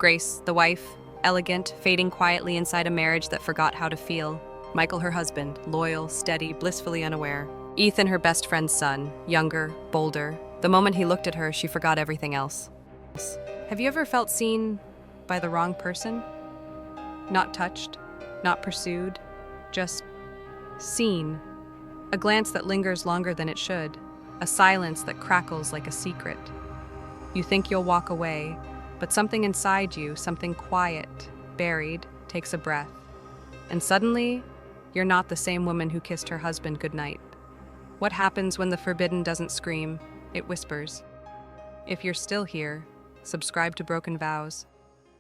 Grace, the wife, elegant, fading quietly inside a marriage that forgot how to feel. Michael, her husband, loyal, steady, blissfully unaware. Ethan, her best friend's son, younger, bolder. The moment he looked at her, she forgot everything else. Have you ever felt seen by the wrong person? Not touched, not pursued, just seen. A glance that lingers longer than it should, a silence that crackles like a secret. You think you'll walk away, but something inside you, something quiet, buried, takes a breath. And suddenly, you're not the same woman who kissed her husband goodnight. What happens when the forbidden doesn't scream? It whispers. If you're still here, subscribe to Broken Vows.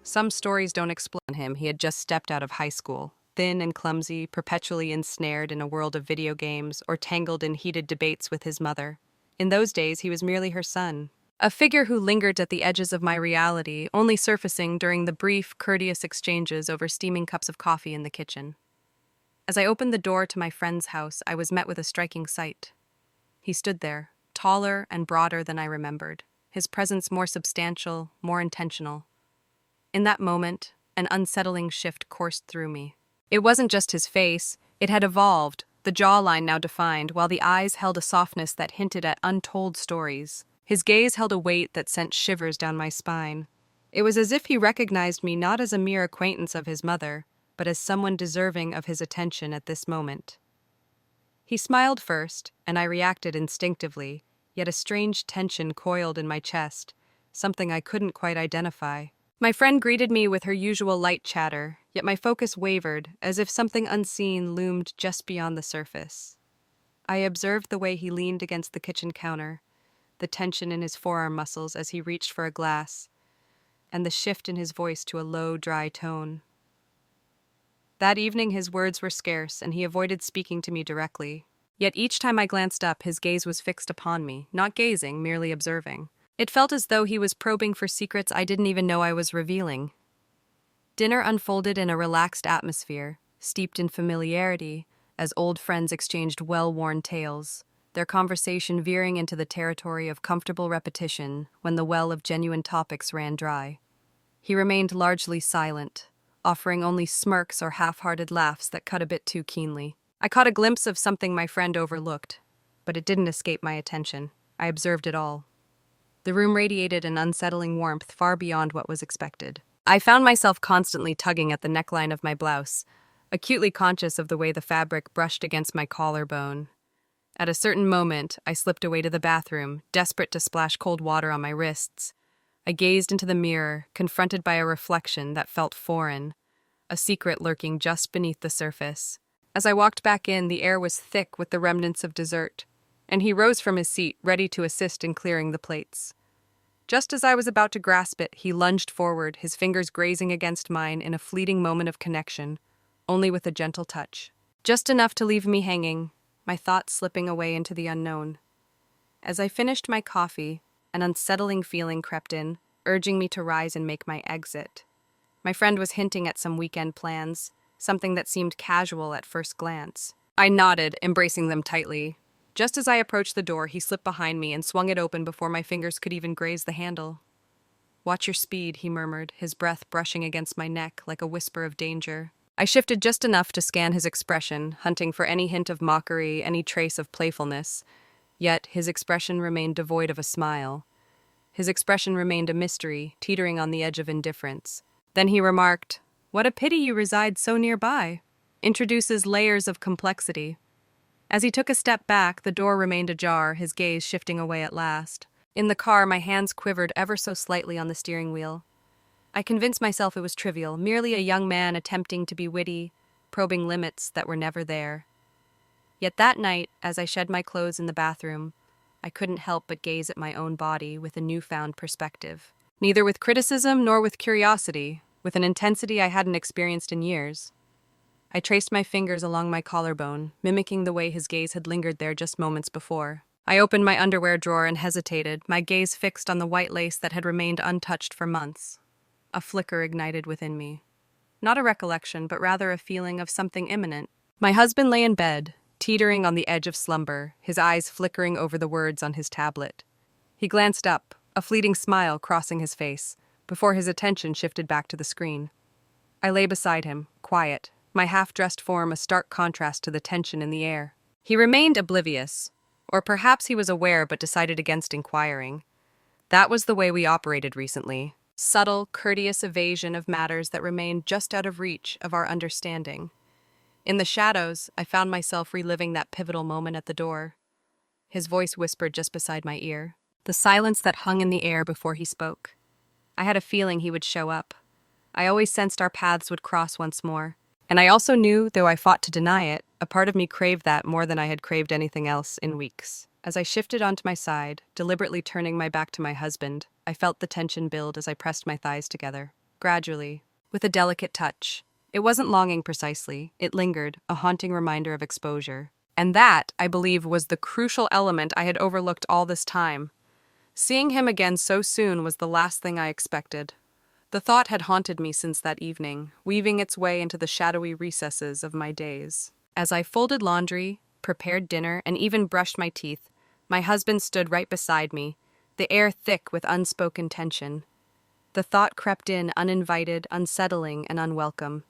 Some stories don't explain him. He had just stepped out of high school, thin and clumsy, perpetually ensnared in a world of video games or tangled in heated debates with his mother. In those days, he was merely her son, a figure who lingered at the edges of my reality, only surfacing during the brief, courteous exchanges over steaming cups of coffee in the kitchen. As I opened the door to my friend's house, I was met with a striking sight. He stood there, taller and broader than I remembered, his presence more substantial, more intentional. In that moment, an unsettling shift coursed through me. It wasn't just his face, it had evolved, the jawline now defined, while the eyes held a softness that hinted at untold stories. His gaze held a weight that sent shivers down my spine. It was as if he recognized me not as a mere acquaintance of his mother, but as someone deserving of his attention at this moment. He smiled first, and I reacted instinctively, yet a strange tension coiled in my chest, something I couldn't quite identify. My friend greeted me with her usual light chatter, yet my focus wavered, as if something unseen loomed just beyond the surface. I observed the way he leaned against the kitchen counter, the tension in his forearm muscles as he reached for a glass, and the shift in his voice to a low, dry tone. That evening his words were scarce, and he avoided speaking to me directly. Yet each time I glanced up, his gaze was fixed upon me, not gazing, merely observing. It felt as though he was probing for secrets I didn't even know I was revealing. Dinner unfolded in a relaxed atmosphere, steeped in familiarity, as old friends exchanged well-worn tales, their conversation veering into the territory of comfortable repetition when the well of genuine topics ran dry. He remained largely silent, offering only smirks or half-hearted laughs that cut a bit too keenly. I caught a glimpse of something my friend overlooked, but it didn't escape my attention. I observed it all. The room radiated an unsettling warmth far beyond what was expected. I found myself constantly tugging at the neckline of my blouse, acutely conscious of the way the fabric brushed against my collarbone. At a certain moment, I slipped away to the bathroom, desperate to splash cold water on my wrists. I gazed into the mirror, confronted by a reflection that felt foreign, a secret lurking just beneath the surface. As I walked back in, the air was thick with the remnants of dessert, and he rose from his seat, ready to assist in clearing the plates. Just as I was about to grasp it, he lunged forward, his fingers grazing against mine in a fleeting moment of connection, only with a gentle touch. Just enough to leave me hanging, my thoughts slipping away into the unknown. As I finished my coffee, an unsettling feeling crept in, urging me to rise and make my exit. My friend was hinting at some weekend plans, something that seemed casual at first glance. I nodded, embracing them tightly. Just as I approached the door, he slipped behind me and swung it open before my fingers could even graze the handle. "Watch your speed," he murmured, his breath brushing against my neck like a whisper of danger. I shifted just enough to scan his expression, hunting for any hint of mockery, any trace of playfulness. Yet his expression remained devoid of a smile. His expression remained a mystery, teetering on the edge of indifference. Then he remarked, "What a pity you reside so nearby. Introduces layers of complexity." As he took a step back, the door remained ajar, his gaze shifting away at last. In the car, my hands quivered ever so slightly on the steering wheel. I convinced myself it was trivial, merely a young man attempting to be witty, probing limits that were never there. Yet that night, as I shed my clothes in the bathroom, I couldn't help but gaze at my own body with a newfound perspective. Neither with criticism nor with curiosity, with an intensity I hadn't experienced in years. I traced my fingers along my collarbone, mimicking the way his gaze had lingered there just moments before. I opened my underwear drawer and hesitated, my gaze fixed on the white lace that had remained untouched for months. A flicker ignited within me. Not a recollection, but rather a feeling of something imminent. My husband lay in bed, teetering on the edge of slumber, his eyes flickering over the words on his tablet. He glanced up, a fleeting smile crossing his face, before his attention shifted back to the screen. I lay beside him, quiet, my half-dressed form a stark contrast to the tension in the air. He remained oblivious, or perhaps he was aware but decided against inquiring. That was the way we operated recently. Subtle, courteous evasion of matters that remained just out of reach of our understanding. In the shadows, I found myself reliving that pivotal moment at the door. His voice whispered just beside my ear. The silence that hung in the air before he spoke. I had a feeling he would show up. I always sensed our paths would cross once more. And I also knew, though I fought to deny it, a part of me craved that more than I had craved anything else in weeks. As I shifted onto my side, deliberately turning my back to my husband, I felt the tension build as I pressed my thighs together, gradually, with a delicate touch. It wasn't longing precisely, it lingered, a haunting reminder of exposure. And that, I believe, was the crucial element I had overlooked all this time. Seeing him again so soon was the last thing I expected. The thought had haunted me since that evening, weaving its way into the shadowy recesses of my days. As I folded laundry, prepared dinner, and even brushed my teeth, my husband stood right beside me, the air thick with unspoken tension. The thought crept in uninvited, unsettling, and unwelcome.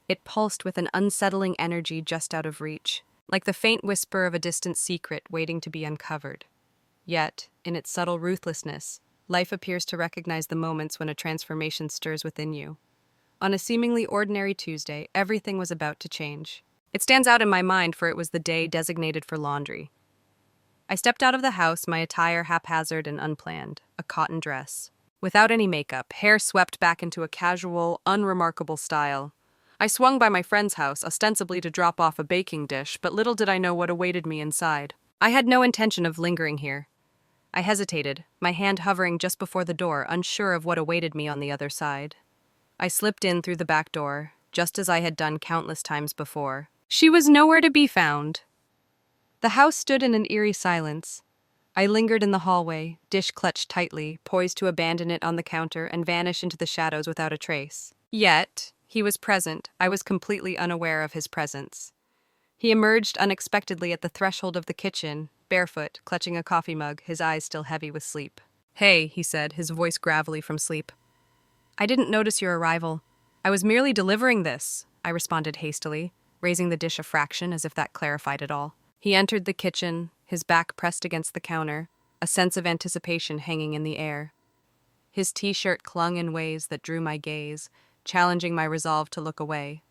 It pulsed with an unsettling energy just out of reach, like the faint whisper of a distant secret waiting to be uncovered. Yet, in its subtle ruthlessness, life appears to recognize the moments when a transformation stirs within you. On a seemingly ordinary Tuesday, everything was about to change. It stands out in my mind for it was the day designated for laundry. I stepped out of the house, my attire haphazard and unplanned, a cotton dress. Without any makeup, hair swept back into a casual, unremarkable style. I swung by my friend's house, ostensibly to drop off a baking dish, but little did I know what awaited me inside. I had no intention of lingering here. I hesitated, my hand hovering just before the door, unsure of what awaited me on the other side. I slipped in through the back door, just as I had done countless times before. She was nowhere to be found. The house stood in an eerie silence. I lingered in the hallway, dish clutched tightly, poised to abandon it on the counter and vanish into the shadows without a trace. Yet, he was present. I was completely unaware of his presence. He emerged unexpectedly at the threshold of the kitchen, barefoot, clutching a coffee mug, his eyes still heavy with sleep. "Hey," he said, his voice gravelly from sleep. "I didn't notice your arrival. I was merely delivering this," I responded hastily, raising the dish a fraction as if that clarified it all. He entered the kitchen, his back pressed against the counter, a sense of anticipation hanging in the air. His t-shirt clung in ways that drew my gaze, challenging my resolve to look away.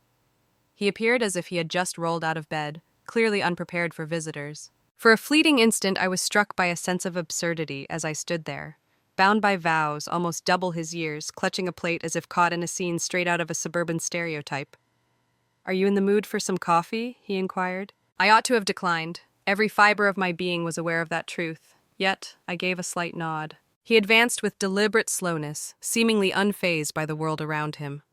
He appeared as if he had just rolled out of bed, clearly unprepared for visitors. For a fleeting instant, I was struck by a sense of absurdity as I stood there, bound by vows, almost double his years, clutching a plate as if caught in a scene straight out of a suburban stereotype. "Are you in the mood for some coffee?" he inquired. I ought to have declined. Every fiber of my being was aware of that truth. Yet, I gave a slight nod. He advanced with deliberate slowness, seemingly unfazed by the world around him.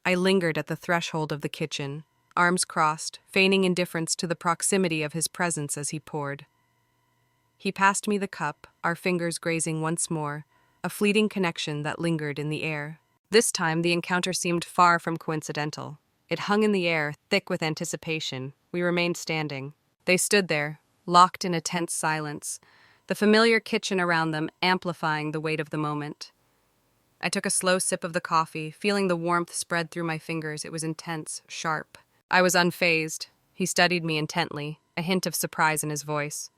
I lingered at the threshold of the kitchen, arms crossed, feigning indifference to the proximity of his presence as he poured. He passed me the cup, our fingers grazing once more, a fleeting connection that lingered in the air. This time, the encounter seemed far from coincidental. It hung in the air, thick with anticipation. We remained standing. They stood there, locked in a tense silence, the familiar kitchen around them amplifying the weight of the moment. I took a slow sip of the coffee, feeling the warmth spread through my fingers. It was intense, sharp. I was unfazed. He studied me intently, a hint of surprise in his voice.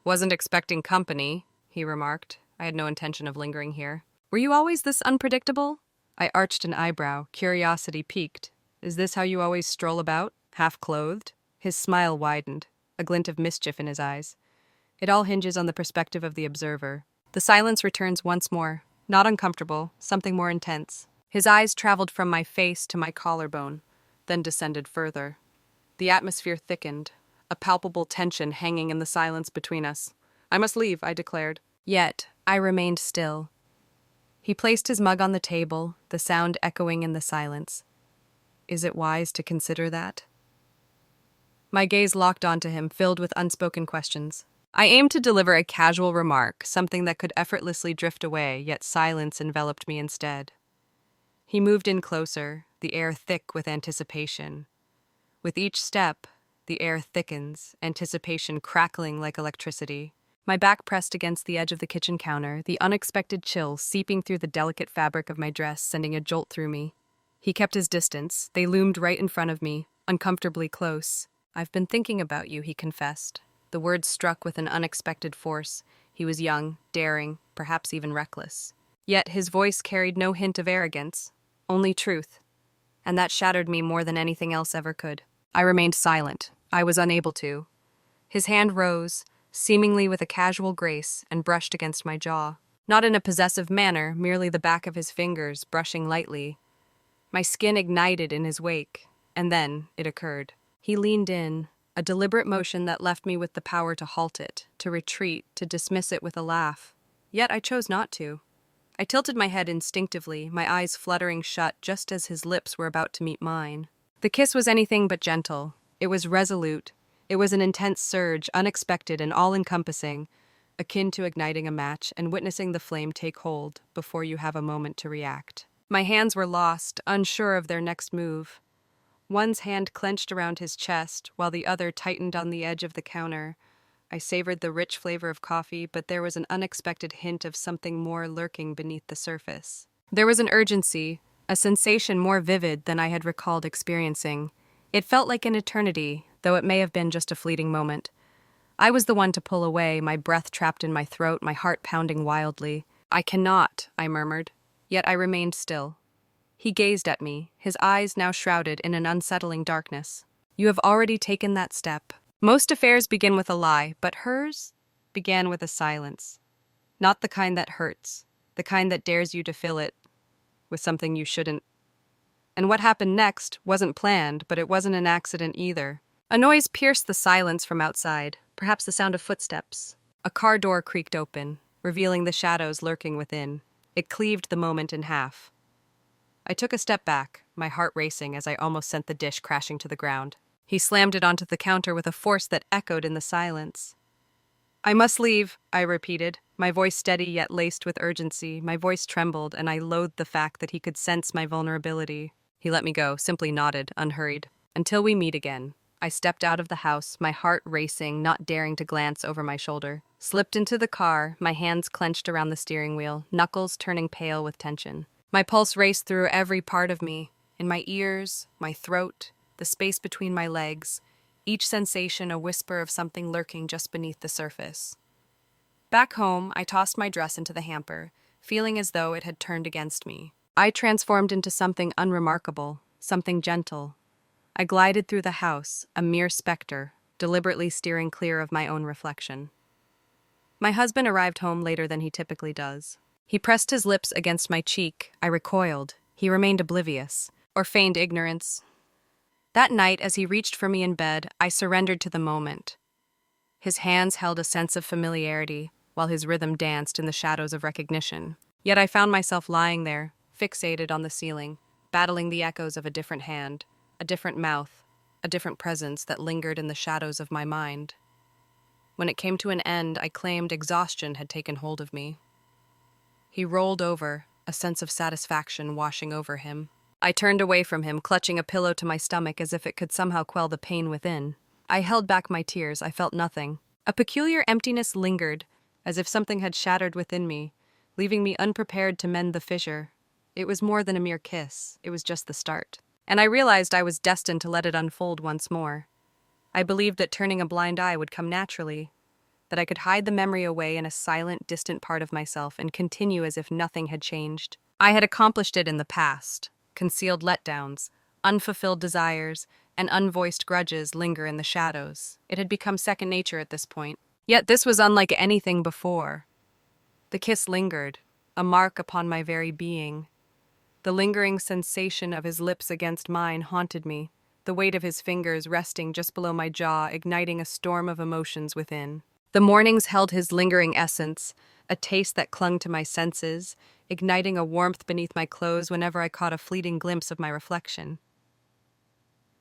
"Wasn't expecting company," he remarked. I had no intention of lingering here. "Were you always this unpredictable?" I arched an eyebrow, curiosity piqued. "Is this how you always stroll about, half-clothed?" His smile widened, a glint of mischief in his eyes. It all hinges on the perspective of the observer. The silence returns once more, not uncomfortable, something more intense. His eyes traveled from my face to my collarbone, then descended further. The atmosphere thickened, a palpable tension hanging in the silence between us. "I must leave," I declared. Yet, I remained still. He placed his mug on the table, the sound echoing in the silence. "Is it wise to consider that?" My gaze locked onto him, filled with unspoken questions. I aimed to deliver a casual remark, something that could effortlessly drift away, yet silence enveloped me instead. He moved in closer, the air thick with anticipation. With each step, the air thickens, anticipation crackling like electricity. My back pressed against the edge of the kitchen counter, the unexpected chill seeping through the delicate fabric of my dress, sending a jolt through me. He kept his distance. They loomed right in front of me, uncomfortably close. "I've been thinking about you," he confessed. The words struck with an unexpected force. He was young, daring, perhaps even reckless. Yet his voice carried no hint of arrogance, only truth. And that shattered me more than anything else ever could. I remained silent. I was unable to. His hand rose, seemingly with a casual grace, and brushed against my jaw. Not in a possessive manner, merely the back of his fingers, brushing lightly. My skin ignited in his wake, and then it occurred. He leaned in, a deliberate motion that left me with the power to halt it, to retreat, to dismiss it with a laugh. Yet I chose not to. I tilted my head instinctively, my eyes fluttering shut just as his lips were about to meet mine. The kiss was anything but gentle. It was resolute. It was an intense surge, unexpected and all-encompassing, akin to igniting a match and witnessing the flame take hold before you have a moment to react. My hands were lost, unsure of their next move. One's hand clenched around his chest, while the other tightened on the edge of the counter. I savored the rich flavor of coffee, but there was an unexpected hint of something more lurking beneath the surface. There was an urgency, a sensation more vivid than I had recalled experiencing. It felt like an eternity, though it may have been just a fleeting moment. I was the one to pull away, my breath trapped in my throat, my heart pounding wildly. "I cannot," I murmured. Yet I remained still. He gazed at me, his eyes now shrouded in an unsettling darkness. "You have already taken that step. Most affairs begin with a lie, but hers began with a silence. Not the kind that hurts, the kind that dares you to fill it with something you shouldn't." And what happened next wasn't planned, but it wasn't an accident either. A noise pierced the silence from outside, perhaps the sound of footsteps. A car door creaked open, revealing the shadows lurking within. It cleaved the moment in half. I took a step back, my heart racing as I almost sent the dish crashing to the ground. He slammed it onto the counter with a force that echoed in the silence. "I must leave," I repeated, my voice steady yet laced with urgency. My voice trembled, and I loathed the fact that he could sense my vulnerability. He let me go, simply nodded, unhurried. "Until we meet again." I stepped out of the house, my heart racing, not daring to glance over my shoulder. Slipped into the car, my hands clenched around the steering wheel, knuckles turning pale with tension. My pulse raced through every part of me, in my ears, my throat, the space between my legs, each sensation a whisper of something lurking just beneath the surface. Back home, I tossed my dress into the hamper, feeling as though it had turned against me. I transformed into something unremarkable, something gentle. I glided through the house, a mere specter, deliberately steering clear of my own reflection. My husband arrived home later than he typically does. He pressed his lips against my cheek. I recoiled. He remained oblivious, or feigned ignorance. That night, as he reached for me in bed, I surrendered to the moment. His hands held a sense of familiarity, while his rhythm danced in the shadows of recognition. Yet I found myself lying there, fixated on the ceiling, battling the echoes of a different hand, a different mouth, a different presence that lingered in the shadows of my mind. When it came to an end, I claimed exhaustion had taken hold of me. He rolled over, a sense of satisfaction washing over him. I turned away from him, clutching a pillow to my stomach as if it could somehow quell the pain within. I held back my tears. I felt nothing. A peculiar emptiness lingered, as if something had shattered within me, leaving me unprepared to mend the fissure. It was more than a mere kiss. It was just the start. And I realized I was destined to let it unfold once more. I believed that turning a blind eye would come naturally, that I could hide the memory away in a silent, distant part of myself and continue as if nothing had changed. I had accomplished it in the past. Concealed letdowns, unfulfilled desires, and unvoiced grudges linger in the shadows. It had become second nature at this point. Yet this was unlike anything before. The kiss lingered, a mark upon my very being. The lingering sensation of his lips against mine haunted me, the weight of his fingers resting just below my jaw, igniting a storm of emotions within. The mornings held his lingering essence, a taste that clung to my senses, igniting a warmth beneath my clothes whenever I caught a fleeting glimpse of my reflection.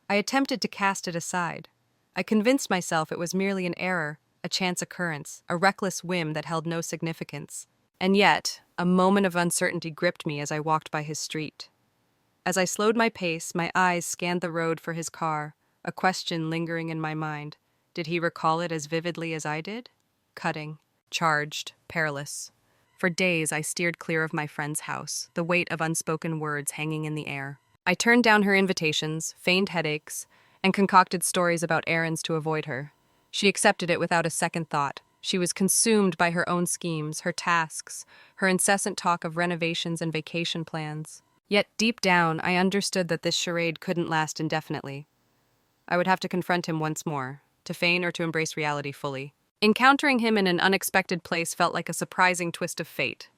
I attempted to cast it aside. I convinced myself it was merely an error, a chance occurrence, a reckless whim that held no significance. And yet, a moment of uncertainty gripped me as I walked by his street. As I slowed my pace, my eyes scanned the road for his car, a question lingering in my mind. Did he recall it as vividly as I did? Cutting. charged, perilous. For days, I steered clear of my friend's house, the weight of unspoken words hanging in the air. I turned down her invitations, feigned headaches, and concocted stories about errands to avoid her. She accepted it without a second thought. She was consumed by her own schemes, her tasks, her incessant talk of renovations and vacation plans. Yet deep down, I understood that this charade couldn't last indefinitely. I would have to confront him once more, to feign or to embrace reality fully. Encountering him in an unexpected place felt like a surprising twist of fate.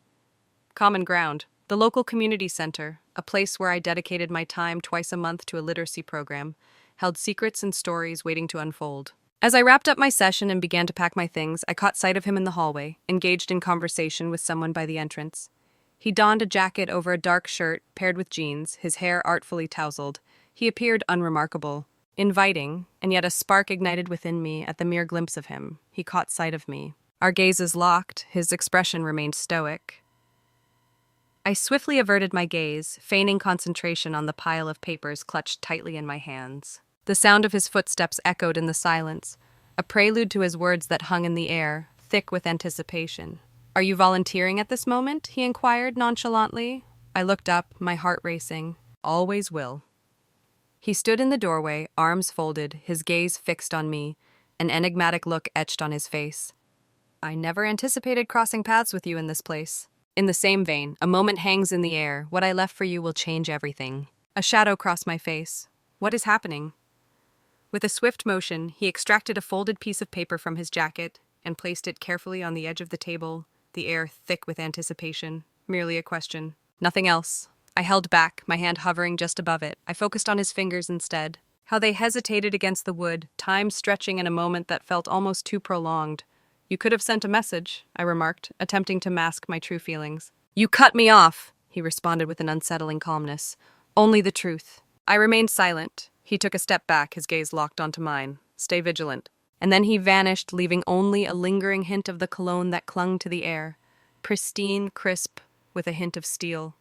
Common ground. The local community center, a place where I dedicated my time twice a month to a literacy program, held secrets and stories waiting to unfold. As I wrapped up my session and began to pack my things, I caught sight of him in the hallway, engaged in conversation with someone by the entrance. He donned a jacket over a dark shirt, paired with jeans, his hair artfully tousled. He appeared unremarkable, inviting, and yet a spark ignited within me at the mere glimpse of him. He caught sight of me. Our gazes locked, his expression remained stoic. I swiftly averted my gaze, feigning concentration on the pile of papers clutched tightly in my hands. The sound of his footsteps echoed in the silence, a prelude to his words that hung in the air, thick with anticipation. "Are you volunteering at this moment?" he inquired nonchalantly. I looked up, my heart racing. "Always will." He stood in the doorway, arms folded, his gaze fixed on me, an enigmatic look etched on his face. "I never anticipated crossing paths with you in this place." In the same vein, a moment hangs in the air. What I left for you will change everything. A shadow crossed my face. What is happening? With a swift motion, he extracted a folded piece of paper from his jacket and placed it carefully on the edge of the table, the air thick with anticipation. Merely a question. Nothing else. I held back, my hand hovering just above it. I focused on his fingers instead. How they hesitated against the wood, time stretching in a moment that felt almost too prolonged. "You could have sent a message," I remarked, attempting to mask my true feelings. "You cut me off," he responded with an unsettling calmness. "Only the truth." I remained silent. He took a step back, his gaze locked onto mine. "Stay vigilant." And then he vanished, leaving only a lingering hint of the cologne that clung to the air. Pristine, crisp, with a hint of steel.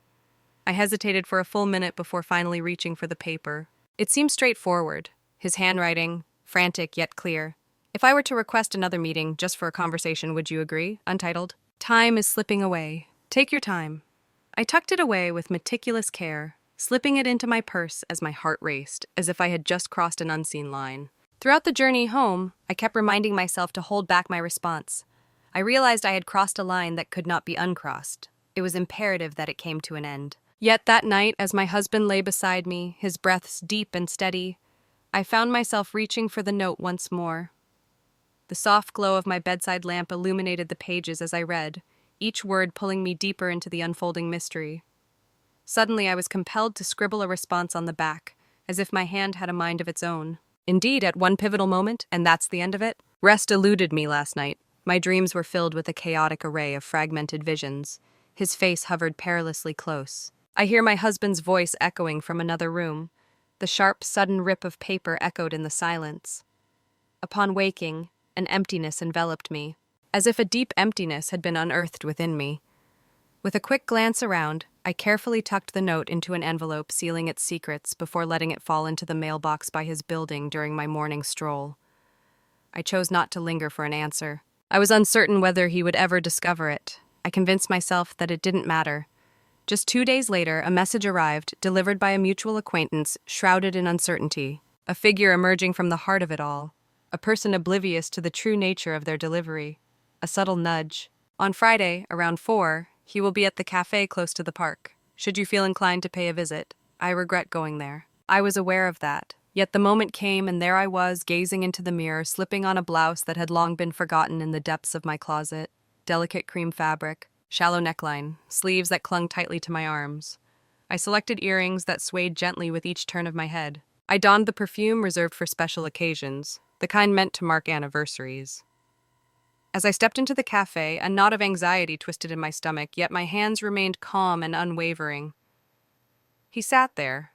I hesitated for a full minute before finally reaching for the paper. It seemed straightforward, his handwriting, frantic yet clear. "If I were to request another meeting just for a conversation, would you agree?" Untitled. "Time is slipping away. Take your time." I tucked it away with meticulous care, slipping it into my purse as my heart raced, as if I had just crossed an unseen line. Throughout the journey home, I kept reminding myself to hold back my response. I realized I had crossed a line that could not be uncrossed. It was imperative that it came to an end. Yet that night, as my husband lay beside me, his breaths deep and steady, I found myself reaching for the note once more. The soft glow of my bedside lamp illuminated the pages as I read, each word pulling me deeper into the unfolding mystery. Suddenly, I was compelled to scribble a response on the back, as if my hand had a mind of its own. Indeed, at one pivotal moment, and that's the end of it, rest eluded me last night. My dreams were filled with a chaotic array of fragmented visions. His face hovered perilously close. I hear my husband's voice echoing from another room. The sharp, sudden rip of paper echoed in the silence. Upon waking, an emptiness enveloped me, as if a deep emptiness had been unearthed within me. With a quick glance around, I carefully tucked the note into an envelope, sealing its secrets before letting it fall into the mailbox by his building during my morning stroll. I chose not to linger for an answer. I was uncertain whether he would ever discover it. I convinced myself that it didn't matter. Just 2 days later, a message arrived, delivered by a mutual acquaintance, shrouded in uncertainty. A figure emerging from the heart of it all. A person oblivious to the true nature of their delivery. A subtle nudge. "On Friday, around 4, he will be at the cafe close to the park. Should you feel inclined to pay a visit, I regret going there." I was aware of that. Yet the moment came, and there I was, gazing into the mirror, slipping on a blouse that had long been forgotten in the depths of my closet. Delicate cream fabric, shallow neckline, sleeves that clung tightly to my arms. I selected earrings that swayed gently with each turn of my head. I donned the perfume reserved for special occasions, the kind meant to mark anniversaries. As I stepped into the cafe, a knot of anxiety twisted in my stomach, yet my hands remained calm and unwavering. He sat there,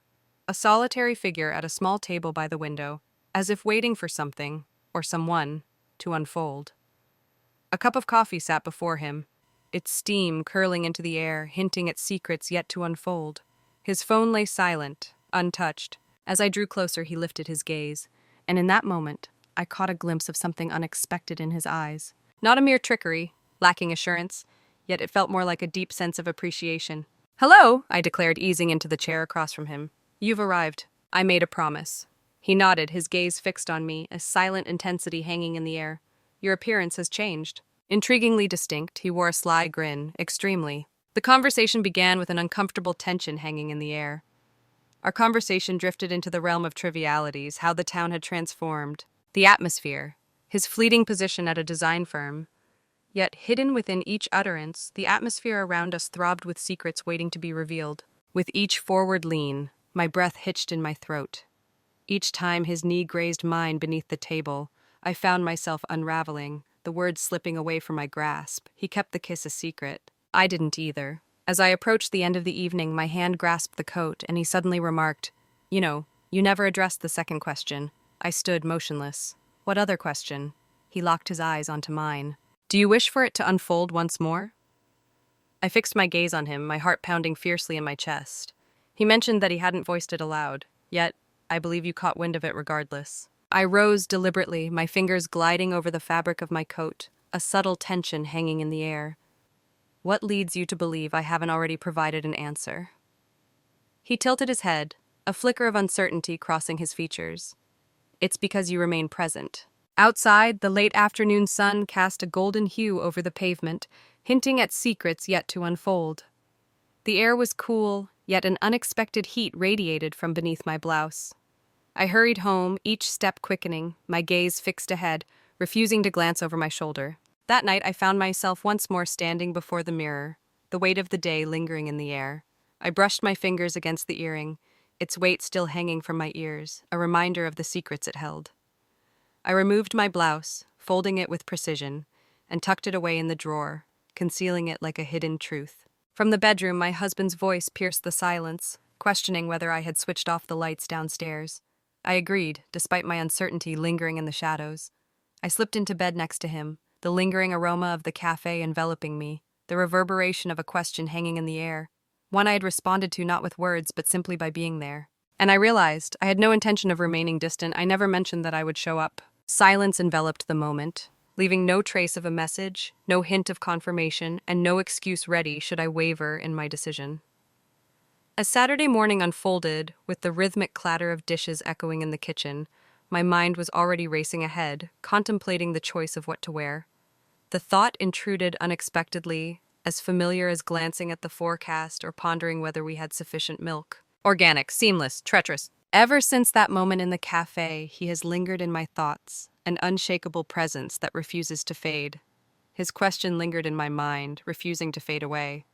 a solitary figure at a small table by the window, as if waiting for something, or someone, to unfold. A cup of coffee sat before him, its steam curling into the air, hinting at secrets yet to unfold. His phone lay silent, untouched. As I drew closer, he lifted his gaze, and in that moment, I caught a glimpse of something unexpected in his eyes. Not a mere trickery, lacking assurance, yet it felt more like a deep sense of appreciation. "Hello," I declared, easing into the chair across from him. "You've arrived." I made a promise. He nodded, his gaze fixed on me, a silent intensity hanging in the air. "Your appearance has changed." Intriguingly distinct, he wore a sly grin, extremely. The conversation began with an uncomfortable tension hanging in the air. Our conversation drifted into the realm of trivialities, how the town had transformed, the atmosphere, his fleeting position at a design firm. Yet, hidden within each utterance, the atmosphere around us throbbed with secrets waiting to be revealed. With each forward lean, my breath hitched in my throat. Each time his knee grazed mine beneath the table, I found myself unraveling, the words slipping away from my grasp. He kept the kiss a secret. I didn't either. As I approached the end of the evening, my hand grasped the coat, and he suddenly remarked, You never addressed the second question." I stood motionless. "What other question?" He locked his eyes onto mine. "Do you wish for it to unfold once more?" I fixed my gaze on him, my heart pounding fiercely in my chest. He mentioned that he hadn't voiced it aloud, yet I believe you caught wind of it regardless. I rose deliberately, my fingers gliding over the fabric of my coat, a subtle tension hanging in the air. "What leads you to believe I haven't already provided an answer?" He tilted his head, a flicker of uncertainty crossing his features. "It's because you remain present." Outside, the late afternoon sun cast a golden hue over the pavement, hinting at secrets yet to unfold. The air was cool, yet an unexpected heat radiated from beneath my blouse. I hurried home, each step quickening, my gaze fixed ahead, refusing to glance over my shoulder. That night I found myself once more standing before the mirror, the weight of the day lingering in the air. I brushed my fingers against the earring, its weight still hanging from my ears, a reminder of the secrets it held. I removed my blouse, folding it with precision, and tucked it away in the drawer, concealing it like a hidden truth. From the bedroom, my husband's voice pierced the silence, questioning whether I had switched off the lights downstairs. I agreed, despite my uncertainty lingering in the shadows. I slipped into bed next to him, the lingering aroma of the cafe enveloping me, the reverberation of a question hanging in the air, one I had responded to not with words but simply by being there. And I realized I had no intention of remaining distant. I never mentioned that I would show up. Silence enveloped the moment, leaving no trace of a message, no hint of confirmation, and no excuse ready should I waver in my decision. As Saturday morning unfolded, with the rhythmic clatter of dishes echoing in the kitchen, my mind was already racing ahead, contemplating the choice of what to wear. The thought intruded unexpectedly, as familiar as glancing at the forecast or pondering whether we had sufficient milk. Organic, seamless, treacherous. Ever since that moment in the cafe, he has lingered in my thoughts, an unshakable presence that refuses to fade. His question lingered in my mind, refusing to fade away.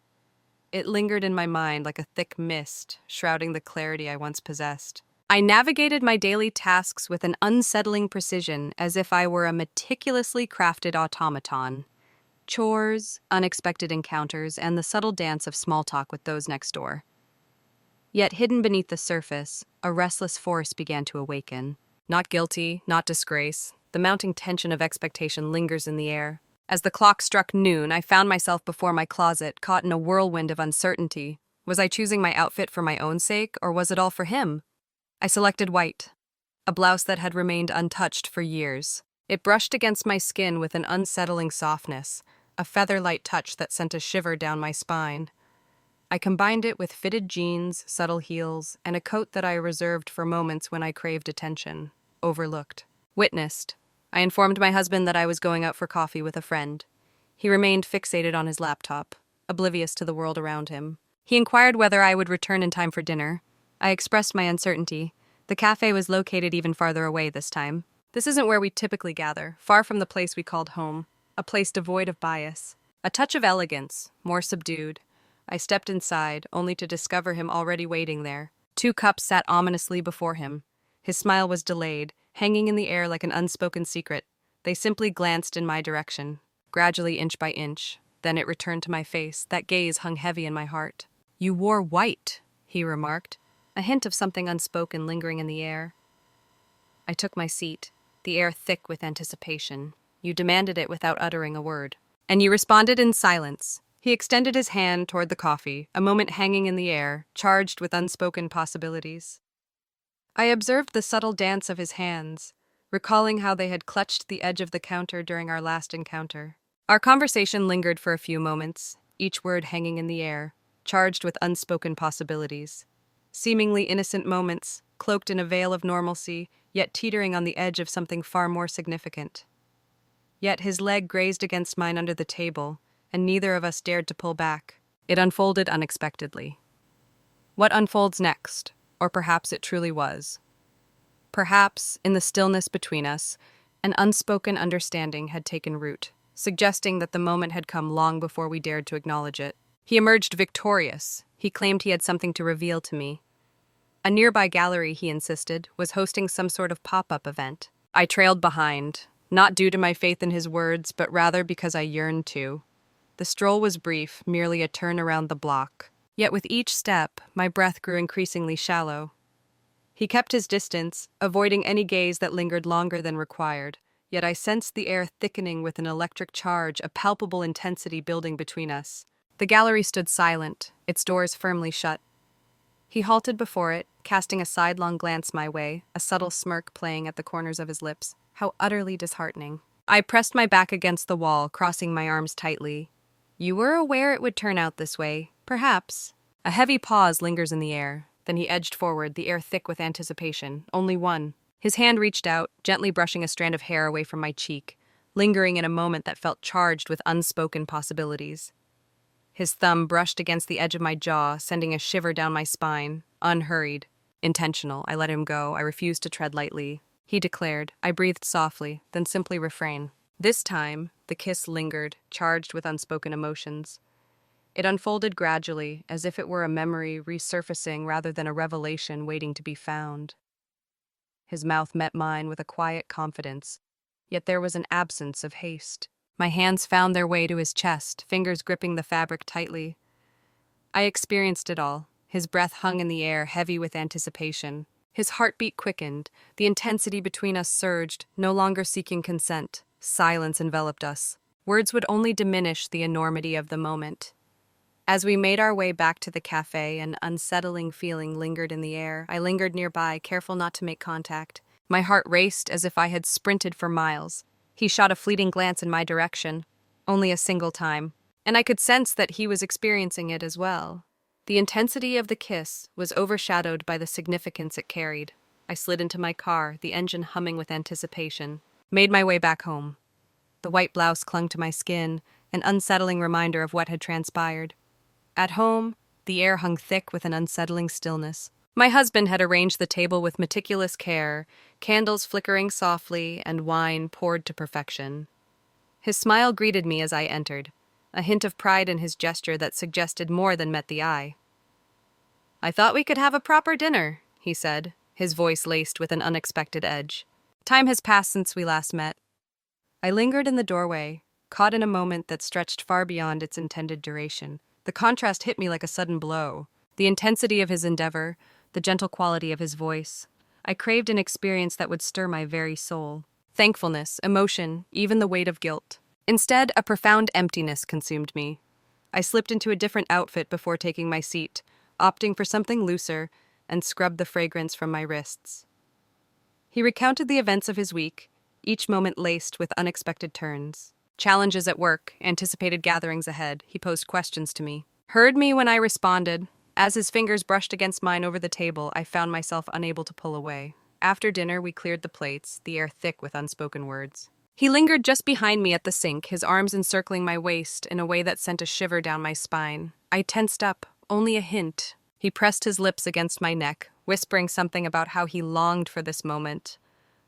It lingered in my mind like a thick mist, shrouding the clarity I once possessed. I navigated my daily tasks with an unsettling precision, as if I were a meticulously crafted automaton. Chores, unexpected encounters, and the subtle dance of small talk with those next door. Yet hidden beneath the surface, a restless force began to awaken. Not guilty, not disgrace. The mounting tension of expectation lingers in the air. As the clock struck noon, I found myself before my closet, caught in a whirlwind of uncertainty. Was I choosing my outfit for my own sake, or was it all for him? I selected white, a blouse that had remained untouched for years. It brushed against my skin with an unsettling softness, a feather-light touch that sent a shiver down my spine. I combined it with fitted jeans, subtle heels, and a coat that I reserved for moments when I craved attention, overlooked. Witnessed. I informed my husband that I was going out for coffee with a friend. He remained fixated on his laptop, oblivious to the world around him. He inquired whether I would return in time for dinner. I expressed my uncertainty. The cafe was located even farther away this time. This isn't where we typically gather, far from the place we called home, a place devoid of bias. A touch of elegance, more subdued. I stepped inside, only to discover him already waiting there. 2 cups sat ominously before him. His smile was delayed, hanging in the air like an unspoken secret. They simply glanced in my direction, gradually inch by inch. Then it returned to my face. That gaze hung heavy in my heart. "You wore white," he remarked, a hint of something unspoken lingering in the air. I took my seat, the air thick with anticipation. "You demanded it without uttering a word. And you responded in silence." He extended his hand toward the coffee, a moment hanging in the air, charged with unspoken possibilities. I observed the subtle dance of his hands, recalling how they had clutched the edge of the counter during our last encounter. Our conversation lingered for a few moments, each word hanging in the air, charged with unspoken possibilities. Seemingly innocent moments, cloaked in a veil of normalcy, yet teetering on the edge of something far more significant. Yet his leg grazed against mine under the table, and neither of us dared to pull back. It unfolded unexpectedly. What unfolds next? Or perhaps it truly was. Perhaps, in the stillness between us, an unspoken understanding had taken root, suggesting that the moment had come long before we dared to acknowledge it. He emerged victorious. He claimed he had something to reveal to me. A nearby gallery, he insisted, was hosting some sort of pop-up event. I trailed behind, not due to my faith in his words, but rather because I yearned to. The stroll was brief, merely a turn around the block. Yet with each step, my breath grew increasingly shallow. He kept his distance, avoiding any gaze that lingered longer than required, yet I sensed the air thickening with an electric charge, a palpable intensity building between us. The gallery stood silent, its doors firmly shut. He halted before it, casting a sidelong glance my way, a subtle smirk playing at the corners of his lips. How utterly disheartening. I pressed my back against the wall, crossing my arms tightly. You were aware it would turn out this way, perhaps. A heavy pause lingers in the air. Then he edged forward, the air thick with anticipation. Only one. His hand reached out, gently brushing a strand of hair away from my cheek, lingering in a moment that felt charged with unspoken possibilities. His thumb brushed against the edge of my jaw, sending a shiver down my spine. Unhurried. Intentional. I let him go. I refused to tread lightly. He declared. I breathed softly, then simply refrain. This time, the kiss lingered, charged with unspoken emotions. It unfolded gradually, as if it were a memory resurfacing rather than a revelation waiting to be found. His mouth met mine with a quiet confidence, yet there was an absence of haste. My hands found their way to his chest, fingers gripping the fabric tightly. I experienced it all. His breath hung in the air, heavy with anticipation. His heartbeat quickened. The intensity between us surged, no longer seeking consent. Silence enveloped us. Words would only diminish the enormity of the moment. As we made our way back to the cafe, an unsettling feeling lingered in the air. I lingered nearby, careful not to make contact. My heart raced as if I had sprinted for miles. He shot a fleeting glance in my direction, only a single time, and I could sense that he was experiencing it as well. The intensity of the kiss was overshadowed by the significance it carried. I slid into my car, the engine humming with anticipation, made my way back home. The white blouse clung to my skin, an unsettling reminder of what had transpired. At home, the air hung thick with an unsettling stillness. My husband had arranged the table with meticulous care, candles flickering softly and wine poured to perfection. His smile greeted me as I entered, a hint of pride in his gesture that suggested more than met the eye. I thought we could have a proper dinner, he said, his voice laced with an unexpected edge. Time has passed since we last met. I lingered in the doorway, caught in a moment that stretched far beyond its intended duration. The contrast hit me like a sudden blow. The intensity of his endeavor, the gentle quality of his voice. I craved an experience that would stir my very soul. Thankfulness, emotion, even the weight of guilt. Instead, a profound emptiness consumed me. I slipped into a different outfit before taking my seat, opting for something looser, and scrubbed the fragrance from my wrists. He recounted the events of his week, each moment laced with unexpected turns. Challenges at work, anticipated gatherings ahead. He posed questions to me. Heard me when I responded. As his fingers brushed against mine over the table, I found myself unable to pull away. After dinner, we cleared the plates, the air thick with unspoken words. He lingered just behind me at the sink, his arms encircling my waist in a way that sent a shiver down my spine. I tensed up, only a hint. He pressed his lips against my neck, whispering something about how he longed for this moment.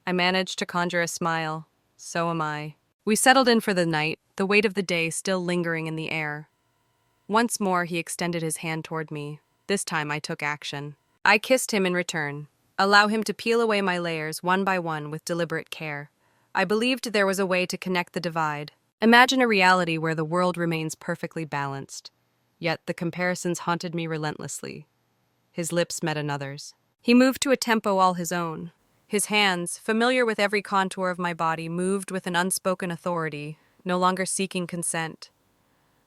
I managed to conjure a smile. So am I. We settled in for the night, the weight of the day still lingering in the air. Once more, he extended his hand toward me. This time, I took action. I kissed him in return. Allow him to peel away my layers one by one with deliberate care. I believed there was a way to connect the divide. Imagine a reality where the world remains perfectly balanced. Yet the comparisons haunted me relentlessly. His lips met another's. He moved to a tempo all his own. His hands, familiar with every contour of my body, moved with an unspoken authority, no longer seeking consent.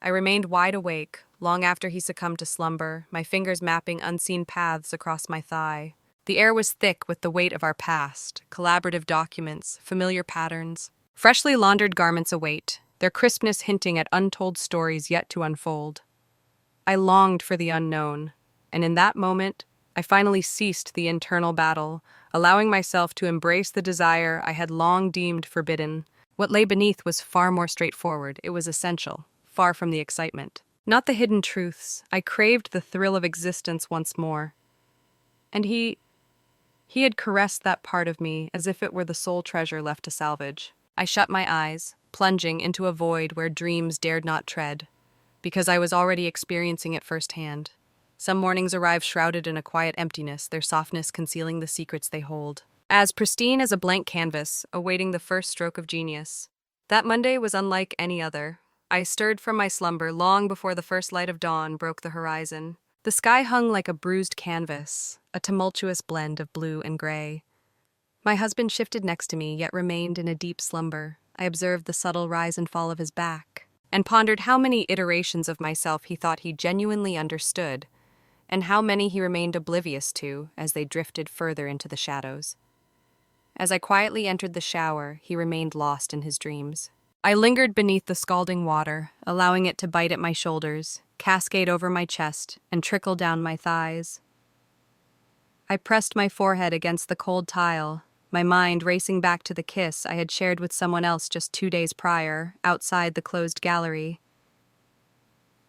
I remained wide awake, long after he succumbed to slumber, my fingers mapping unseen paths across my thigh. The air was thick with the weight of our past, collaborative documents, familiar patterns. Freshly laundered garments await, their crispness hinting at untold stories yet to unfold. I longed for the unknown, and in that moment, I finally ceased the internal battle, allowing myself to embrace the desire I had long deemed forbidden. What lay beneath was far more straightforward. It was essential, far from the excitement. Not the hidden truths. I craved the thrill of existence once more. And he had caressed that part of me as if it were the sole treasure left to salvage. I shut my eyes, plunging into a void where dreams dared not tread, because I was already experiencing it firsthand. Some mornings arrive shrouded in a quiet emptiness, their softness concealing the secrets they hold. As pristine as a blank canvas, awaiting the first stroke of genius. That Monday was unlike any other. I stirred from my slumber long before the first light of dawn broke the horizon. The sky hung like a bruised canvas, a tumultuous blend of blue and gray. My husband shifted next to me, yet remained in a deep slumber. I observed the subtle rise and fall of his back, and pondered how many iterations of myself he thought he genuinely understood, and how many he remained oblivious to as they drifted further into the shadows. As I quietly entered the shower, he remained lost in his dreams. I lingered beneath the scalding water, allowing it to bite at my shoulders, cascade over my chest, and trickle down my thighs. I pressed my forehead against the cold tile, my mind racing back to the kiss I had shared with someone else just 2 days prior, outside the closed gallery.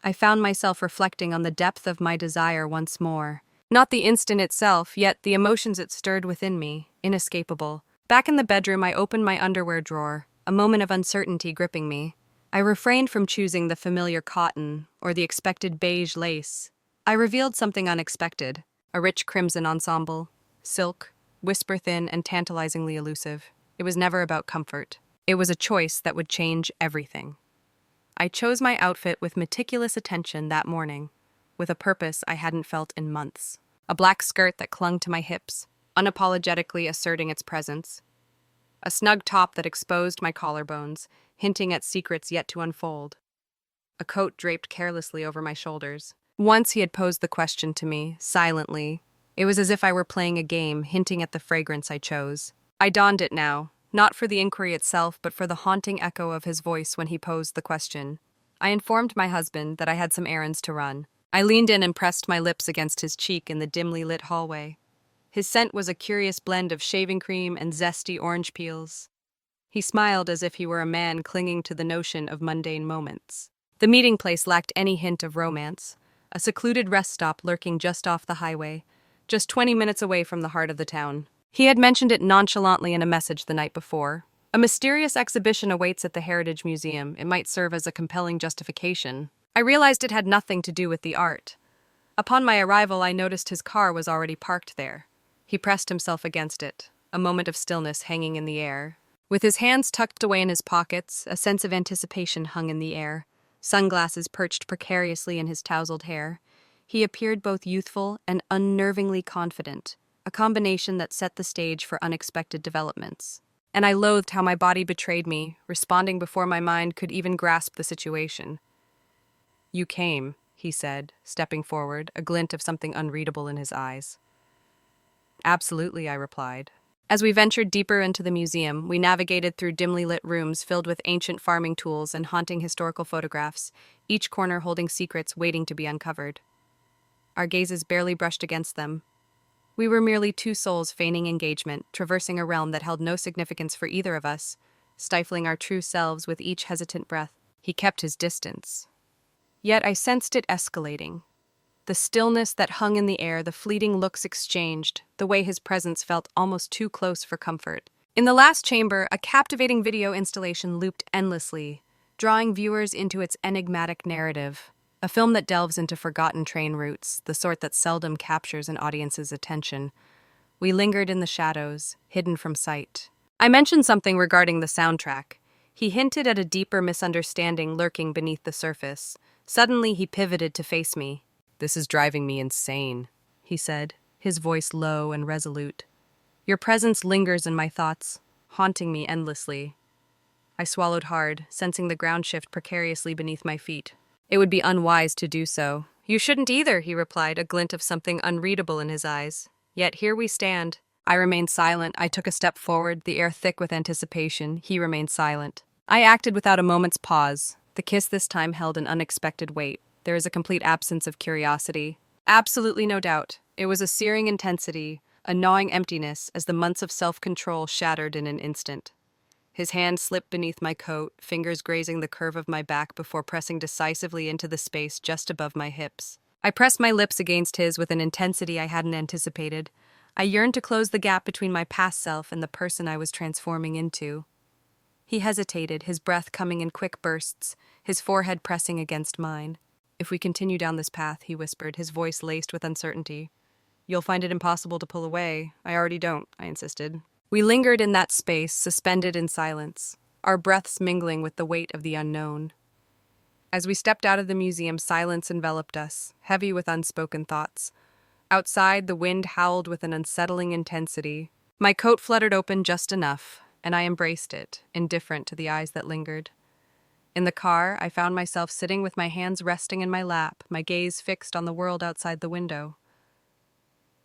I found myself reflecting on the depth of my desire once more. Not the instant itself, yet the emotions it stirred within me, inescapable. Back in the bedroom, I opened my underwear drawer, a moment of uncertainty gripping me. I refrained from choosing the familiar cotton or the expected beige lace. I revealed something unexpected, a rich crimson ensemble, silk, whisper-thin and tantalizingly elusive. It was never about comfort. It was a choice that would change everything. I chose my outfit with meticulous attention that morning, with a purpose I hadn't felt in months. A black skirt that clung to my hips, unapologetically asserting its presence. A snug top that exposed my collarbones, hinting at secrets yet to unfold. A coat draped carelessly over my shoulders. Once he had posed the question to me, silently. It was as if I were playing a game, hinting at the fragrance I chose. I donned it now, not for the inquiry itself, but for the haunting echo of his voice when he posed the question. I informed my husband that I had some errands to run. I leaned in and pressed my lips against his cheek in the dimly lit hallway. His scent was a curious blend of shaving cream and zesty orange peels. He smiled as if he were a man clinging to the notion of mundane moments. The meeting place lacked any hint of romance, a secluded rest stop lurking just off the highway, just 20 minutes away from the heart of the town. He had mentioned it nonchalantly in a message the night before. A mysterious exhibition awaits at the Heritage Museum. It might serve as a compelling justification. I realized it had nothing to do with the art. Upon my arrival, I noticed his car was already parked there. He pressed himself against it, a moment of stillness hanging in the air. With his hands tucked away in his pockets, a sense of anticipation hung in the air, sunglasses perched precariously in his tousled hair. He appeared both youthful and unnervingly confident, a combination that set the stage for unexpected developments. And I loathed how my body betrayed me, responding before my mind could even grasp the situation. "You came," he said, stepping forward, a glint of something unreadable in his eyes. "Absolutely," I replied. As we ventured deeper into the museum, we navigated through dimly lit rooms filled with ancient farming tools and haunting historical photographs, each corner holding secrets waiting to be uncovered. Our gazes barely brushed against them. We were merely two souls feigning engagement, traversing a realm that held no significance for either of us, stifling our true selves with each hesitant breath. He kept his distance. Yet I sensed it escalating. The stillness that hung in the air, the fleeting looks exchanged, the way his presence felt almost too close for comfort. In the last chamber, a captivating video installation looped endlessly, drawing viewers into its enigmatic narrative. A film that delves into forgotten train routes, the sort that seldom captures an audience's attention. We lingered in the shadows, hidden from sight. I mentioned something regarding the soundtrack. He hinted at a deeper misunderstanding lurking beneath the surface. Suddenly, he pivoted to face me. "This is driving me insane," he said, his voice low and resolute. "Your presence lingers in my thoughts, haunting me endlessly." I swallowed hard, sensing the ground shift precariously beneath my feet. "It would be unwise to do so." "You shouldn't either," he replied, a glint of something unreadable in his eyes. "Yet here we stand." I remained silent. I took a step forward, the air thick with anticipation. He remained silent. I acted without a moment's pause. The kiss this time held an unexpected weight. There is a complete absence of curiosity. Absolutely no doubt. It was a searing intensity, a gnawing emptiness as the months of self-control shattered in an instant. His hand slipped beneath my coat, fingers grazing the curve of my back before pressing decisively into the space just above my hips. I pressed my lips against his with an intensity I hadn't anticipated. I yearned to close the gap between my past self and the person I was transforming into. He hesitated, his breath coming in quick bursts, his forehead pressing against mine. "If we continue down this path," he whispered, his voice laced with uncertainty, "you'll find it impossible to pull away." "I already don't," I insisted. We lingered in that space, suspended in silence, our breaths mingling with the weight of the unknown. As we stepped out of the museum, silence enveloped us, heavy with unspoken thoughts. Outside, the wind howled with an unsettling intensity. My coat fluttered open just enough, and I embraced it, indifferent to the eyes that lingered. In the car, I found myself sitting with my hands resting in my lap, my gaze fixed on the world outside the window.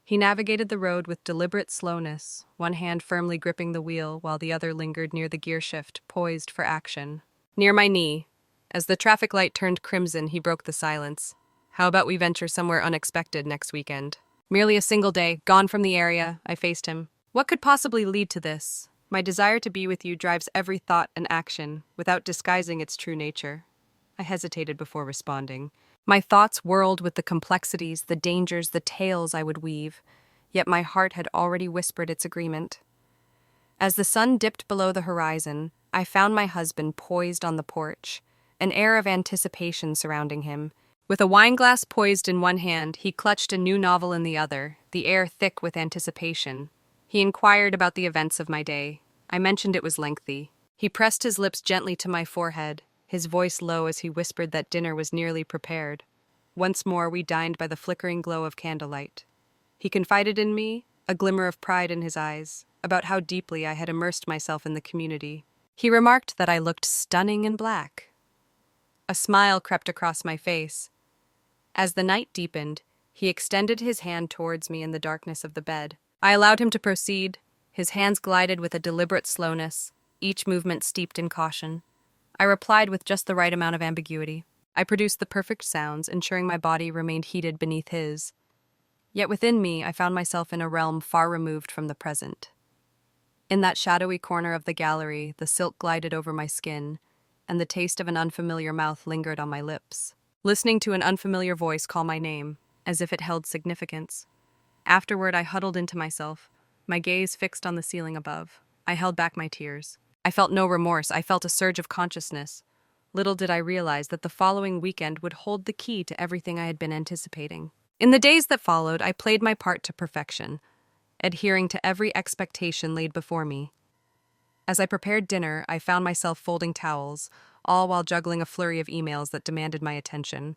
He navigated the road with deliberate slowness, one hand firmly gripping the wheel while the other lingered near the gearshift, poised for action. Near my knee, as the traffic light turned crimson, he broke the silence. "How about we venture somewhere unexpected next weekend?" "Merely a single day, gone from the area," I faced him. "What could possibly lead to this? My desire to be with you drives every thought and action, without disguising its true nature." I hesitated before responding. My thoughts whirled with the complexities, the dangers, the tales I would weave, yet my heart had already whispered its agreement. As the sun dipped below the horizon, I found my husband poised on the porch, an air of anticipation surrounding him. With a wineglass poised in one hand, he clutched a new novel in the other, the air thick with anticipation. He inquired about the events of my day. I mentioned it was lengthy. He pressed his lips gently to my forehead, his voice low as he whispered that dinner was nearly prepared. Once more we dined by the flickering glow of candlelight. He confided in me, a glimmer of pride in his eyes, about how deeply I had immersed myself in the community. He remarked that I looked stunning in black. A smile crept across my face. As the night deepened, he extended his hand towards me in the darkness of the bed. I allowed him to proceed. His hands glided with a deliberate slowness, each movement steeped in caution. I replied with just the right amount of ambiguity. I produced the perfect sounds, ensuring my body remained heated beneath his. Yet within me, I found myself in a realm far removed from the present. In that shadowy corner of the gallery, the silk glided over my skin, and the taste of an unfamiliar mouth lingered on my lips. Listening to an unfamiliar voice call my name, as if it held significance. Afterward, I huddled into myself, my gaze fixed on the ceiling above. I held back my tears. I felt no remorse, I felt a surge of consciousness. Little did I realize that the following weekend would hold the key to everything I had been anticipating. In the days that followed, I played my part to perfection, adhering to every expectation laid before me. As I prepared dinner, I found myself folding towels, all while juggling a flurry of emails that demanded my attention.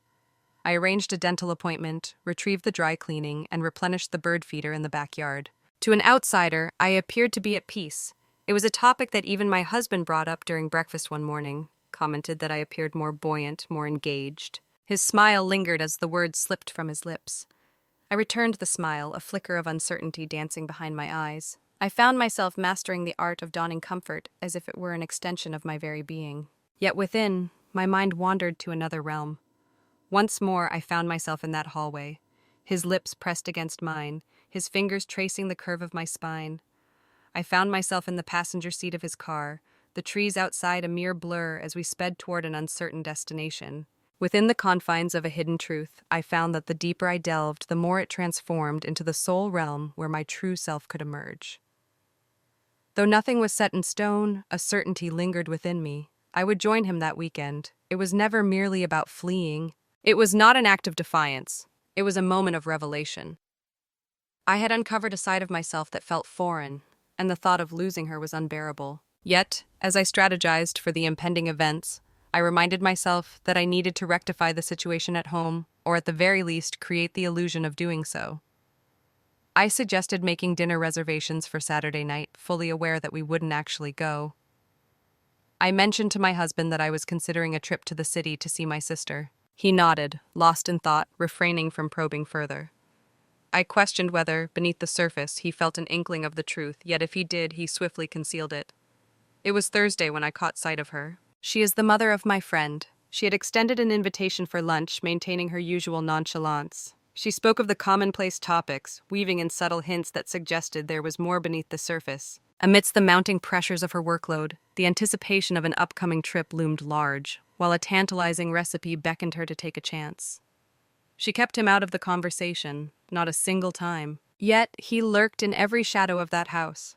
I arranged a dental appointment, retrieved the dry cleaning, and replenished the bird feeder in the backyard. To an outsider, I appeared to be at peace. It was a topic that even my husband brought up during breakfast one morning, commented that I appeared more buoyant, more engaged. His smile lingered as the words slipped from his lips. I returned the smile, a flicker of uncertainty dancing behind my eyes. I found myself mastering the art of donning comfort as if it were an extension of my very being. Yet within, my mind wandered to another realm. Once more, I found myself in that hallway, his lips pressed against mine, his fingers tracing the curve of my spine. I found myself in the passenger seat of his car, the trees outside a mere blur as we sped toward an uncertain destination. Within the confines of a hidden truth, I found that the deeper I delved, the more it transformed into the sole realm where my true self could emerge. Though nothing was set in stone, a certainty lingered within me. I would join him that weekend. It was never merely about fleeing. It was not an act of defiance. It was a moment of revelation. I had uncovered a side of myself that felt foreign, and the thought of losing her was unbearable. Yet, as I strategized for the impending events, I reminded myself that I needed to rectify the situation at home, or at the very least create the illusion of doing so. I suggested making dinner reservations for Saturday night, fully aware that we wouldn't actually go. I mentioned to my husband that I was considering a trip to the city to see my sister. He nodded, lost in thought, refraining from probing further. I questioned whether, beneath the surface, he felt an inkling of the truth, yet if he did, he swiftly concealed it. It was Thursday when I caught sight of her. She is the mother of my friend. She had extended an invitation for lunch, maintaining her usual nonchalance. She spoke of the commonplace topics, weaving in subtle hints that suggested there was more beneath the surface. Amidst the mounting pressures of her workload, the anticipation of an upcoming trip loomed large, while a tantalizing recipe beckoned her to take a chance. She kept him out of the conversation, not a single time. Yet he lurked in every shadow of that house.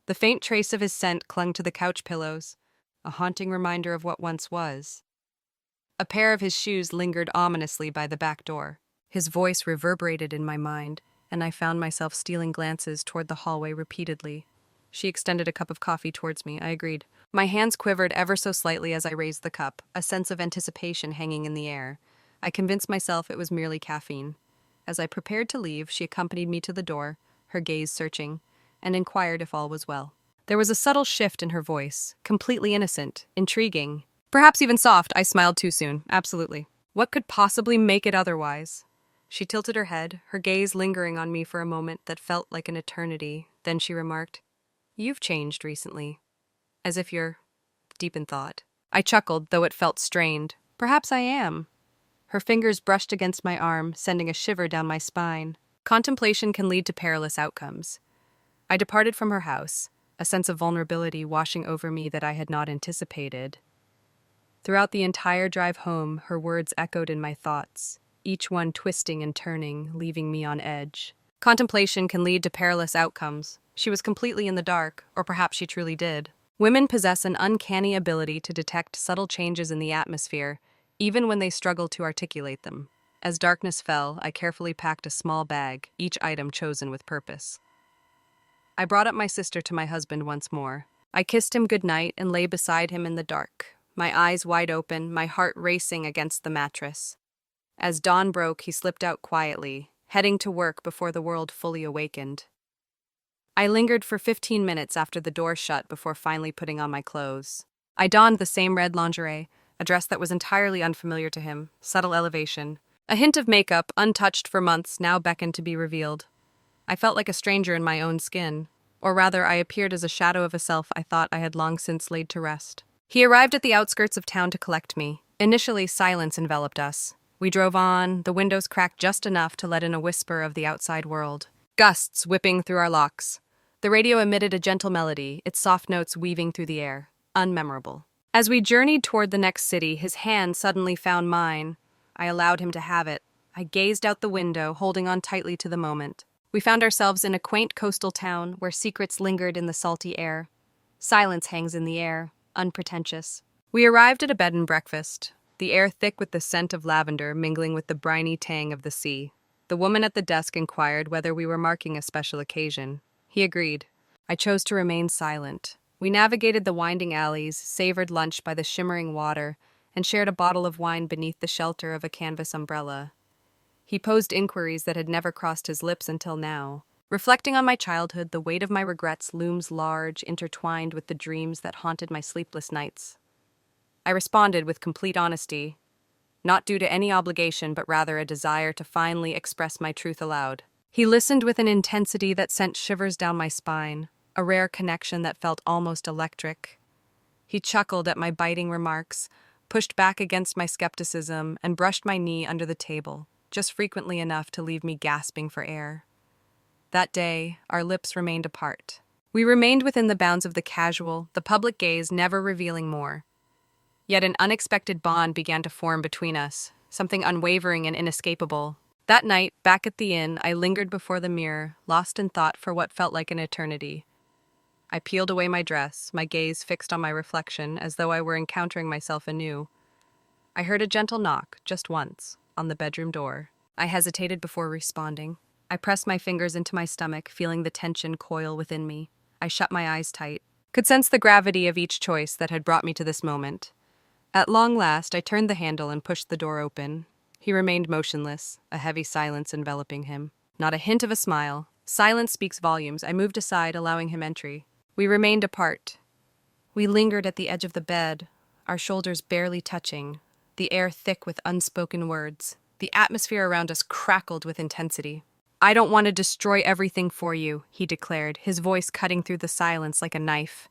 The faint trace of his scent clung to the couch pillows, a haunting reminder of what once was. A pair of his shoes lingered ominously by the back door. His voice reverberated in my mind, and I found myself stealing glances toward the hallway repeatedly. She extended a cup of coffee towards me. I agreed. My hands quivered ever so slightly as I raised the cup, a sense of anticipation hanging in the air. I convinced myself it was merely caffeine. As I prepared to leave, she accompanied me to the door, her gaze searching, and inquired if all was well. There was a subtle shift in her voice, completely innocent, intriguing. Perhaps even soft. I smiled too soon. Absolutely. What could possibly make it otherwise? She tilted her head, her gaze lingering on me for a moment that felt like an eternity. Then she remarked, "You've changed recently. As if you're deep in thought." I chuckled, though it felt strained. Perhaps I am. Her fingers brushed against my arm, sending a shiver down my spine. Contemplation can lead to perilous outcomes. I departed from her house, a sense of vulnerability washing over me that I had not anticipated. Throughout the entire drive home, her words echoed in my thoughts, each one twisting and turning, leaving me on edge. Contemplation can lead to perilous outcomes. She was completely in the dark, or perhaps she truly did. Women possess an uncanny ability to detect subtle changes in the atmosphere, even when they struggle to articulate them. As darkness fell, I carefully packed a small bag, each item chosen with purpose. I brought up my sister to my husband once more. I kissed him goodnight and lay beside him in the dark, my eyes wide open, my heart racing against the mattress. As dawn broke, he slipped out quietly, heading to work before the world fully awakened. I lingered for 15 minutes after the door shut before finally putting on my clothes. I donned the same red lingerie, a dress that was entirely unfamiliar to him, subtle elevation. A hint of makeup, untouched for months, now beckoned to be revealed. I felt like a stranger in my own skin, or rather I appeared as a shadow of a self I thought I had long since laid to rest. He arrived at the outskirts of town to collect me. Initially, silence enveloped us. We drove on, the windows cracked just enough to let in a whisper of the outside world. Gusts whipping through our locks. The radio emitted a gentle melody, its soft notes weaving through the air. Unmemorable. As we journeyed toward the next city, his hand suddenly found mine. I allowed him to have it. I gazed out the window, holding on tightly to the moment. We found ourselves in a quaint coastal town where secrets lingered in the salty air. Silence hangs in the air, unpretentious. We arrived at a bed and breakfast, the air thick with the scent of lavender mingling with the briny tang of the sea. The woman at the desk inquired whether we were marking a special occasion. He agreed. I chose to remain silent. We navigated the winding alleys, savored lunch by the shimmering water, and shared a bottle of wine beneath the shelter of a canvas umbrella. He posed inquiries that had never crossed his lips until now. Reflecting on my childhood, the weight of my regrets looms large, intertwined with the dreams that haunted my sleepless nights. I responded with complete honesty, not due to any obligation, but rather a desire to finally express my truth aloud. He listened with an intensity that sent shivers down my spine, a rare connection that felt almost electric. He chuckled at my biting remarks, pushed back against my skepticism, and brushed my knee under the table, just frequently enough to leave me gasping for air. That day, our lips remained apart. We remained within the bounds of the casual, the public gaze never revealing more. Yet an unexpected bond began to form between us, something unwavering and inescapable. That night, back at the inn, I lingered before the mirror, lost in thought for what felt like an eternity. I peeled away my dress, my gaze fixed on my reflection, as though I were encountering myself anew. I heard a gentle knock, just once, on the bedroom door. I hesitated before responding. I pressed my fingers into my stomach, feeling the tension coil within me. I shut my eyes tight, could sense the gravity of each choice that had brought me to this moment. At long last, I turned the handle and pushed the door open. He remained motionless, a heavy silence enveloping him. Not a hint of a smile. Silence speaks volumes. I moved aside, allowing him entry. We remained apart. We lingered at the edge of the bed, our shoulders barely touching, the air thick with unspoken words. The atmosphere around us crackled with intensity. "I don't want to destroy everything for you," he declared, his voice cutting through the silence like a knife.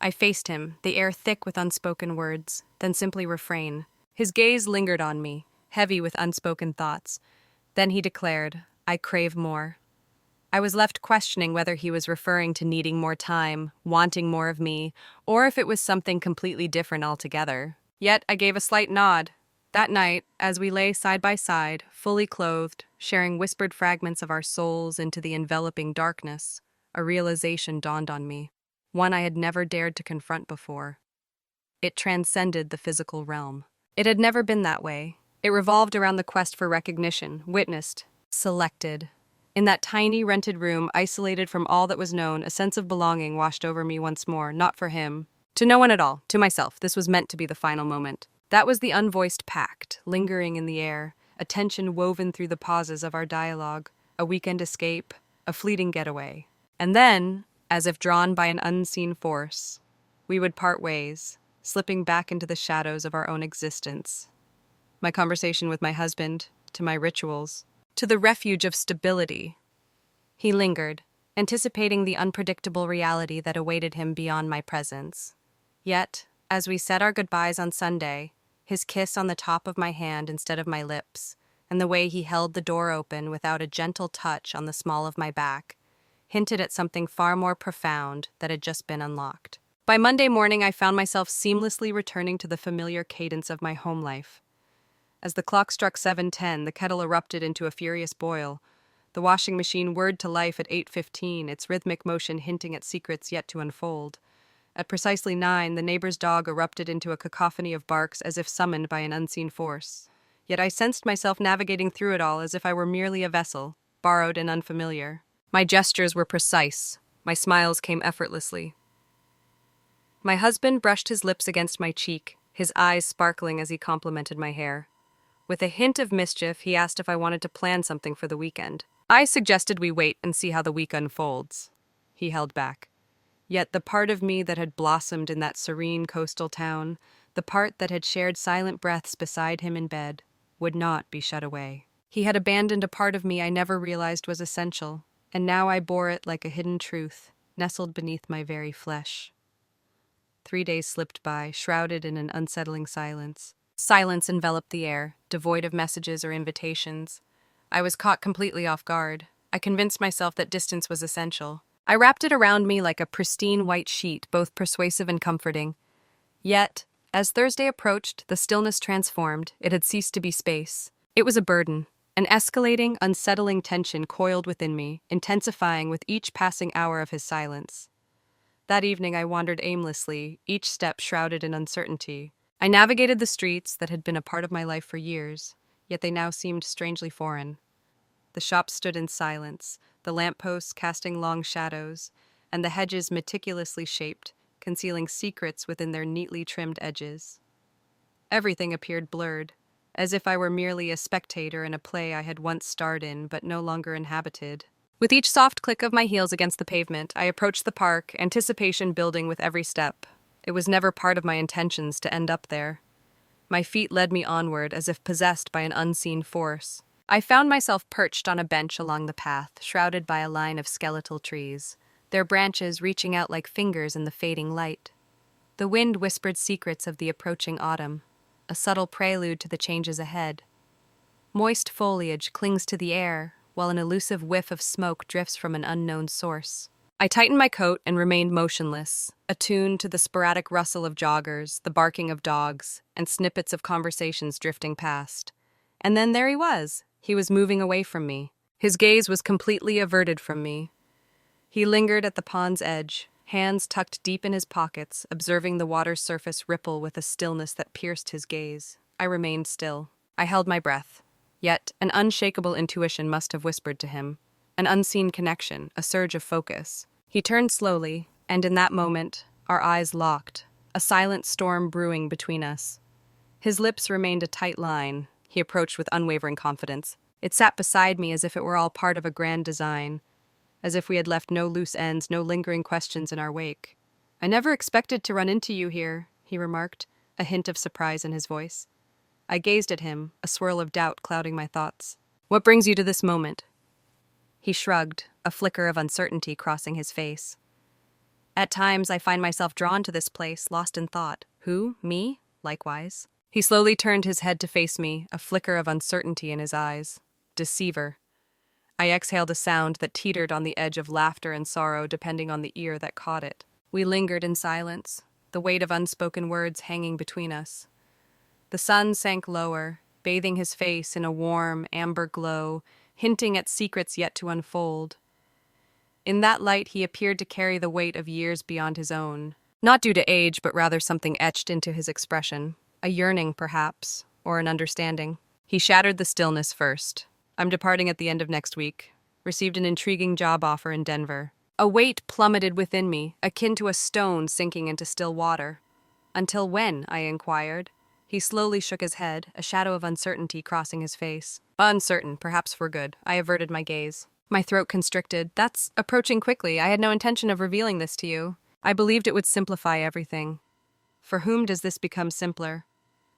I faced him, the air thick with unspoken words, then simply refrain. His gaze lingered on me, heavy with unspoken thoughts. Then he declared, "I crave more." I was left questioning whether he was referring to needing more time, wanting more of me, or if it was something completely different altogether. Yet I gave a slight nod. That night, as we lay side by side, fully clothed, sharing whispered fragments of our souls into the enveloping darkness, a realization dawned on me, one I had never dared to confront before. It transcended the physical realm. It had never been that way. It revolved around the quest for recognition, witnessed, selected. In that tiny, rented room, isolated from all that was known, a sense of belonging washed over me once more, not for him. To no one at all, to myself, this was meant to be the final moment. That was the unvoiced pact, lingering in the air, a tension woven through the pauses of our dialogue, a weekend escape, a fleeting getaway. And then, as if drawn by an unseen force, we would part ways, slipping back into the shadows of our own existence. My conversation with my husband, to my rituals, to the refuge of stability. He lingered, anticipating the unpredictable reality that awaited him beyond my presence. Yet, as we said our goodbyes on Sunday, his kiss on the top of my hand instead of my lips, and the way he held the door open without a gentle touch on the small of my back, hinted at something far more profound that had just been unlocked. By Monday morning, I found myself seamlessly returning to the familiar cadence of my home life. As the clock struck 7:10, the kettle erupted into a furious boil. The washing machine whirred to life at 8:15, its rhythmic motion hinting at secrets yet to unfold. At precisely 9, the neighbor's dog erupted into a cacophony of barks as if summoned by an unseen force. Yet I sensed myself navigating through it all as if I were merely a vessel, borrowed and unfamiliar. My gestures were precise. My smiles came effortlessly. My husband brushed his lips against my cheek, his eyes sparkling as he complimented my hair. With a hint of mischief, he asked if I wanted to plan something for the weekend. I suggested we wait and see how the week unfolds. He held back. Yet the part of me that had blossomed in that serene coastal town, the part that had shared silent breaths beside him in bed, would not be shut away. He had abandoned a part of me I never realized was essential, and now I bore it like a hidden truth, nestled beneath my very flesh. 3 days slipped by, shrouded in an unsettling silence. Silence enveloped the air, devoid of messages or invitations. I was caught completely off guard. I convinced myself that distance was essential. I wrapped it around me like a pristine white sheet, both persuasive and comforting. Yet, as Thursday approached, the stillness transformed. It had ceased to be space. It was a burden, an escalating, unsettling tension coiled within me, intensifying with each passing hour of his silence. That evening I wandered aimlessly, each step shrouded in uncertainty. I navigated the streets that had been a part of my life for years, yet they now seemed strangely foreign. The shops stood in silence, the lampposts casting long shadows, and the hedges meticulously shaped, concealing secrets within their neatly trimmed edges. Everything appeared blurred, as if I were merely a spectator in a play I had once starred in but no longer inhabited. With each soft click of my heels against the pavement, I approached the park, anticipation building with every step. It was never part of my intentions to end up there. My feet led me onward as if possessed by an unseen force. I found myself perched on a bench along the path, shrouded by a line of skeletal trees, their branches reaching out like fingers in the fading light. The wind whispered secrets of the approaching autumn, a subtle prelude to the changes ahead. Moist foliage clings to the air, while an elusive whiff of smoke drifts from an unknown source. I tightened my coat and remained motionless, attuned to the sporadic rustle of joggers, the barking of dogs, and snippets of conversations drifting past. And then there he was. He was moving away from me. His gaze was completely averted from me. He lingered at the pond's edge, hands tucked deep in his pockets, observing the water's surface ripple with a stillness that pierced his gaze. I remained still. I held my breath. Yet an unshakable intuition must have whispered to him. An unseen connection, a surge of focus. He turned slowly, and in that moment, our eyes locked, a silent storm brewing between us. His lips remained a tight line. He approached with unwavering confidence. It sat beside me as if it were all part of a grand design, as if we had left no loose ends, no lingering questions in our wake. "I never expected to run into you here," he remarked, a hint of surprise in his voice. I gazed at him, a swirl of doubt clouding my thoughts. "What brings you to this moment?" He shrugged, a flicker of uncertainty crossing his face. At times, I find myself drawn to this place, lost in thought. Who? Me? Likewise. He slowly turned his head to face me, a flicker of uncertainty in his eyes. Deceiver. I exhaled a sound that teetered on the edge of laughter and sorrow depending on the ear that caught it. We lingered in silence, the weight of unspoken words hanging between us. The sun sank lower, bathing his face in a warm, amber glow, hinting at secrets yet to unfold. In that light, he appeared to carry the weight of years beyond his own. Not due to age, but rather something etched into his expression. A yearning, perhaps, or an understanding. He shattered the stillness first. I'm departing at the end of next week. Received an intriguing job offer in Denver. A weight plummeted within me, akin to a stone sinking into still water. Until when? I inquired. He slowly shook his head, a shadow of uncertainty crossing his face. Uncertain, perhaps for good. I averted my gaze. My throat constricted. That's approaching quickly. I had no intention of revealing this to you. I believed it would simplify everything. For whom does this become simpler?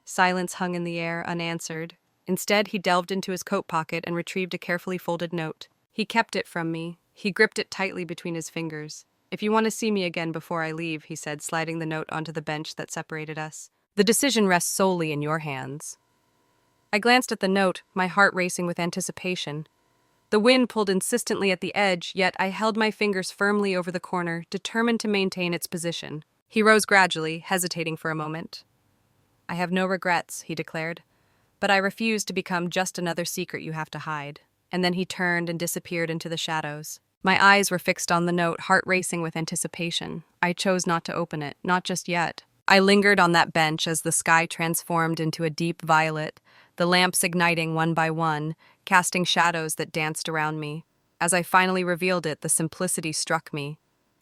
Silence hung in the air, unanswered. Instead, he delved into his coat pocket and retrieved a carefully folded note. He kept it from me. He gripped it tightly between his fingers. If you want to see me again before I leave, he said, sliding the note onto the bench that separated us. The decision rests solely in your hands. I glanced at the note, my heart racing with anticipation. The wind pulled insistently at the edge, yet I held my fingers firmly over the corner, determined to maintain its position. He rose gradually, hesitating for a moment. I have no regrets, he declared, but I refuse to become just another secret you have to hide. And then he turned and disappeared into the shadows. My eyes were fixed on the note, heart racing with anticipation. I chose not to open it, not just yet. I lingered on that bench as the sky transformed into a deep violet, the lamps igniting one by one, casting shadows that danced around me. As I finally revealed it, the simplicity struck me.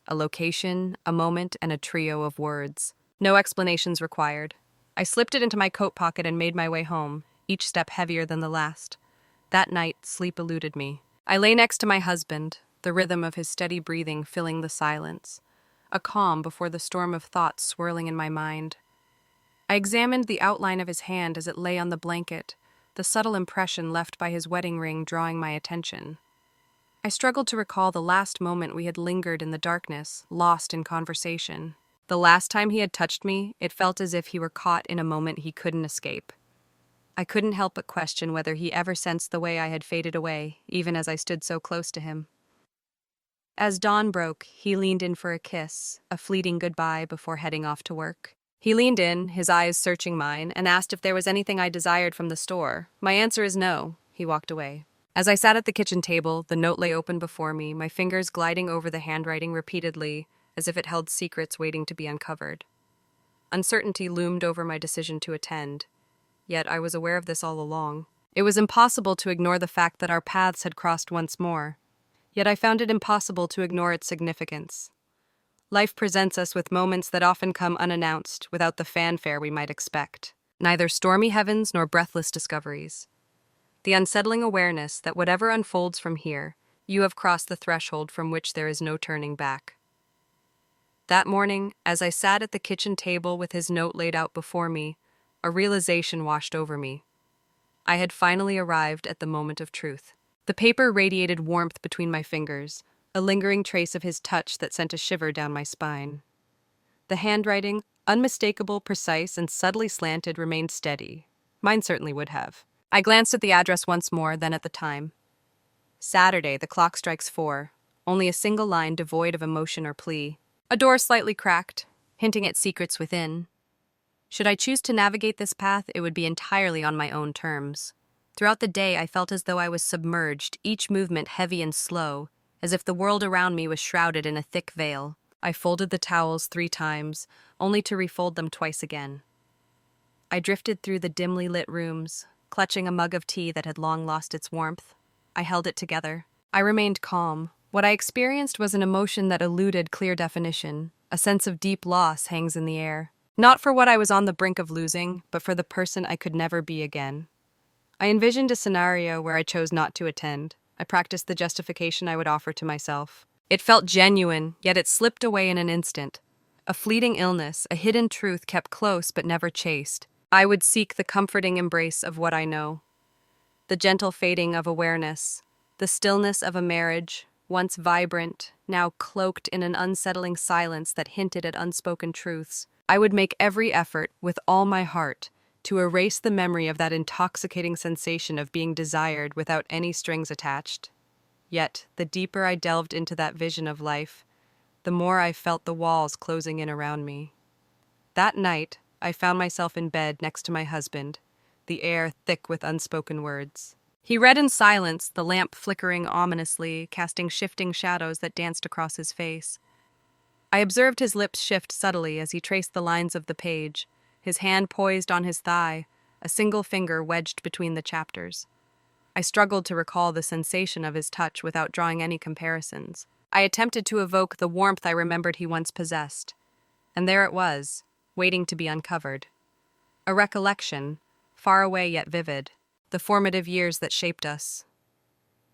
A location, a moment, and a trio of words. No explanations required. I slipped it into my coat pocket and made my way home, each step heavier than the last. That night, sleep eluded me. I lay next to my husband, the rhythm of his steady breathing filling the silence. A calm before the storm of thoughts swirling in my mind. I examined the outline of his hand as it lay on the blanket, the subtle impression left by his wedding ring drawing my attention. I struggled to recall the last moment we had lingered in the darkness, lost in conversation. The last time he had touched me, it felt as if he were caught in a moment he couldn't escape. I couldn't help but question whether he ever sensed the way I had faded away, even as I stood so close to him. As dawn broke, he leaned in for a kiss, a fleeting goodbye before heading off to work. He leaned in, his eyes searching mine, and asked if there was anything I desired from the store. My answer is no. He walked away. As I sat at the kitchen table, the note lay open before me, my fingers gliding over the handwriting repeatedly, as if it held secrets waiting to be uncovered. Uncertainty loomed over my decision to attend. Yet I was aware of this all along. It was impossible to ignore the fact that our paths had crossed once more. Yet I found it impossible to ignore its significance. Life presents us with moments that often come unannounced, without the fanfare we might expect. Neither stormy heavens nor breathless discoveries. The unsettling awareness that whatever unfolds from here, you have crossed the threshold from which there is no turning back. That morning, as I sat at the kitchen table with his note laid out before me, a realization washed over me. I had finally arrived at the moment of truth. The paper radiated warmth between my fingers, a lingering trace of his touch that sent a shiver down my spine. The handwriting, unmistakable, precise, and subtly slanted, remained steady. Mine certainly would have. I glanced at the address once more, then at the time. Saturday, the clock strikes 4, only a single line devoid of emotion or plea. A door slightly cracked, hinting at secrets within. Should I choose to navigate this path, it would be entirely on my own terms. Throughout the day, I felt as though I was submerged, each movement heavy and slow, as if the world around me was shrouded in a thick veil. I folded the towels 3 times, only to refold them twice again. I drifted through the dimly lit rooms, clutching a mug of tea that had long lost its warmth. I held it together. I remained calm. What I experienced was an emotion that eluded clear definition. A sense of deep loss hangs in the air. Not for what I was on the brink of losing, but for the person I could never be again. I envisioned a scenario where I chose not to attend. I practiced the justification I would offer to myself. It felt genuine, yet it slipped away in an instant. A fleeting illness, a hidden truth kept close but never chased. I would seek the comforting embrace of what I know. The gentle fading of awareness, the stillness of a marriage, once vibrant, now cloaked in an unsettling silence that hinted at unspoken truths. I would make every effort, with all my heart, to erase the memory of that intoxicating sensation of being desired without any strings attached. Yet, the deeper I delved into that vision of life, the more I felt the walls closing in around me. That night, I found myself in bed next to my husband, the air thick with unspoken words. He read in silence, the lamp flickering ominously, casting shifting shadows that danced across his face. I observed his lips shift subtly as he traced the lines of the page, his hand poised on his thigh, a single finger wedged between the chapters. I struggled to recall the sensation of his touch without drawing any comparisons. I attempted to evoke the warmth I remembered he once possessed. And there it was, waiting to be uncovered. A recollection, far away yet vivid, the formative years that shaped us.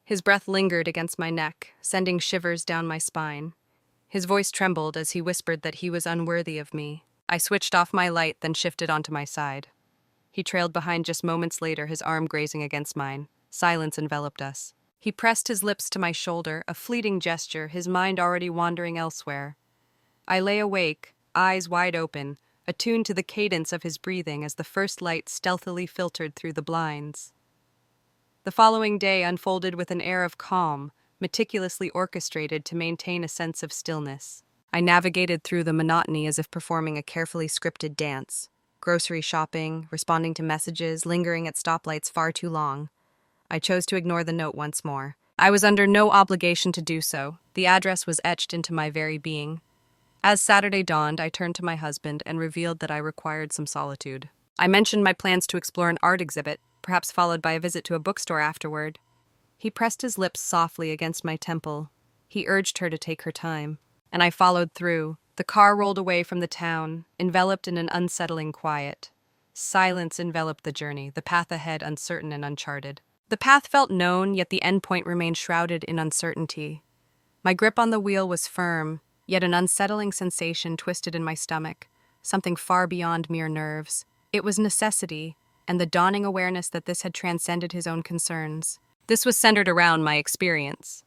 His breath lingered against my neck, sending shivers down my spine. His voice trembled as he whispered that he was unworthy of me. I switched off my light, then shifted onto my side. He trailed behind just moments later, his arm grazing against mine. Silence enveloped us. He pressed his lips to my shoulder, a fleeting gesture, his mind already wandering elsewhere. I lay awake, eyes wide open, attuned to the cadence of his breathing as the first light stealthily filtered through the blinds. The following day unfolded with an air of calm, meticulously orchestrated to maintain a sense of stillness. I navigated through the monotony as if performing a carefully scripted dance. Grocery shopping, responding to messages, lingering at stoplights far too long. I chose to ignore the note once more. I was under no obligation to do so. The address was etched into my very being. As Saturday dawned, I turned to my husband and revealed that I required some solitude. I mentioned my plans to explore an art exhibit, perhaps followed by a visit to a bookstore afterward. He pressed his lips softly against my temple. He urged her to take her time, and I followed through. The car rolled away from the town, enveloped in an unsettling quiet. Silence enveloped the journey, the path ahead uncertain and uncharted. The path felt known, yet the endpoint remained shrouded in uncertainty. My grip on the wheel was firm, yet an unsettling sensation twisted in my stomach, something far beyond mere nerves. It was necessity, and the dawning awareness that this had transcended his own concerns. This was centered around my experience.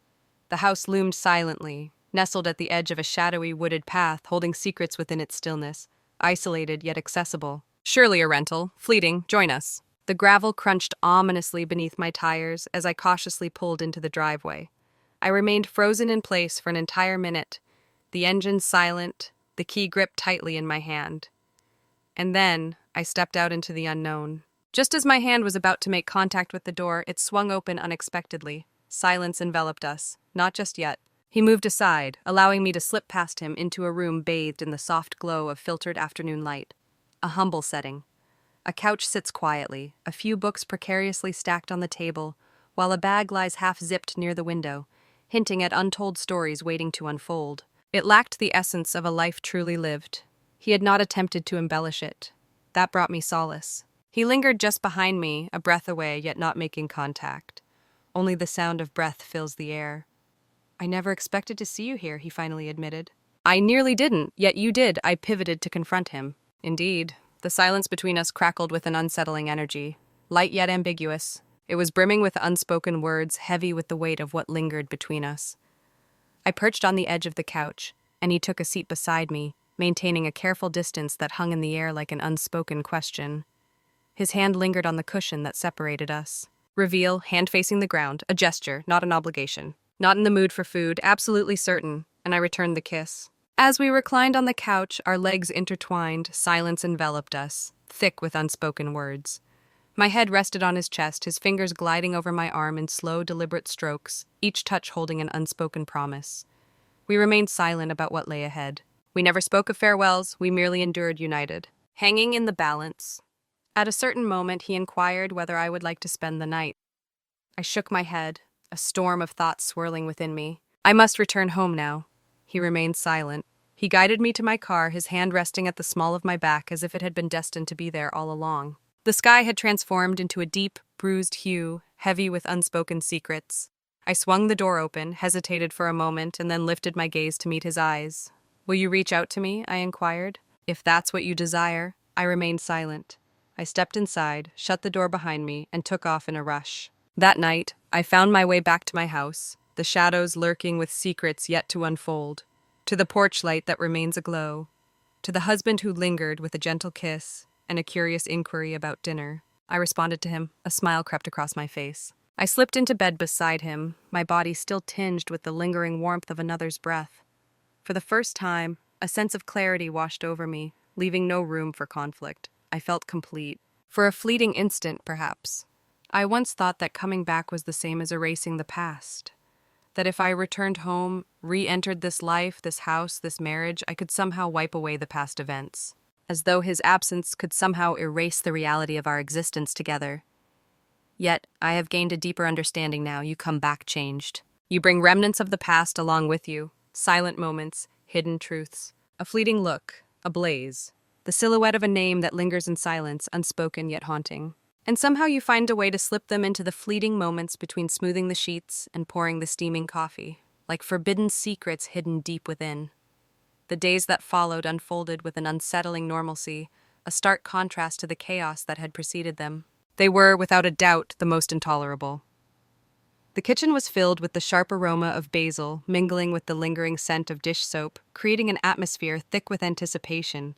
The house loomed silently, nestled at the edge of a shadowy wooded path, holding secrets within its stillness, isolated yet accessible. Surely a rental, fleeting, join us. The gravel crunched ominously beneath my tires as I cautiously pulled into the driveway. I remained frozen in place for an entire minute, the engine silent, the key gripped tightly in my hand. And then I stepped out into the unknown. Just as my hand was about to make contact with the door, it swung open unexpectedly. Silence enveloped us. Not just yet. He moved aside, allowing me to slip past him into a room bathed in the soft glow of filtered afternoon light. A humble setting. A couch sits quietly, a few books precariously stacked on the table, while a bag lies half-zipped near the window, hinting at untold stories waiting to unfold. It lacked the essence of a life truly lived. He had not attempted to embellish it. That brought me solace. He lingered just behind me, a breath away, yet not making contact. Only the sound of breath fills the air. "I never expected to see you here," he finally admitted. "I nearly didn't, yet you did." I pivoted to confront him. Indeed. The silence between us crackled with an unsettling energy, light yet ambiguous. It was brimming with unspoken words, heavy with the weight of what lingered between us. I perched on the edge of the couch, and he took a seat beside me, maintaining a careful distance that hung in the air like an unspoken question. His hand lingered on the cushion that separated us. Reveal, hand facing the ground, a gesture, not an obligation. Not in the mood for food, absolutely certain, and I returned the kiss. As we reclined on the couch, our legs intertwined, silence enveloped us, thick with unspoken words. My head rested on his chest, his fingers gliding over my arm in slow, deliberate strokes, each touch holding an unspoken promise. We remained silent about what lay ahead. We never spoke of farewells, we merely endured united. Hanging in the balance. At a certain moment, he inquired whether I would like to spend the night. I shook my head, a storm of thoughts swirling within me. I must return home now. He remained silent. He guided me to my car, his hand resting at the small of my back as if it had been destined to be there all along. The sky had transformed into a deep, bruised hue, heavy with unspoken secrets. I swung the door open, hesitated for a moment, and then lifted my gaze to meet his eyes. "Will you reach out to me?" I inquired. "If that's what you desire." I remained silent. I stepped inside, shut the door behind me, and took off in a rush. That night, I found my way back to my house. the shadows lurking with secrets yet to unfold, to the porch light that remains aglow, to the husband who lingered with a gentle kiss and a curious inquiry about dinner. I responded to him. A smile crept across my face. I slipped into bed beside him, my body still tinged with the lingering warmth of another's breath. For the first time, a sense of clarity washed over me, leaving no room for conflict. I felt complete. For a fleeting instant, perhaps, I once thought that coming back was the same as erasing the past. That if I returned home, re-entered this life, this house, this marriage, I could somehow wipe away the past events. As though his absence could somehow erase the reality of our existence together. Yet, I have gained a deeper understanding now. You come back changed. You bring remnants of the past along with you, silent moments, hidden truths. A fleeting look, a blaze, the silhouette of a name that lingers in silence, unspoken yet haunting. And somehow you find a way to slip them into the fleeting moments between smoothing the sheets and pouring the steaming coffee, like forbidden secrets hidden deep within. The days that followed unfolded with an unsettling normalcy, a stark contrast to the chaos that had preceded them. They were, without a doubt, the most intolerable. The kitchen was filled with the sharp aroma of basil, mingling with the lingering scent of dish soap, creating an atmosphere thick with anticipation.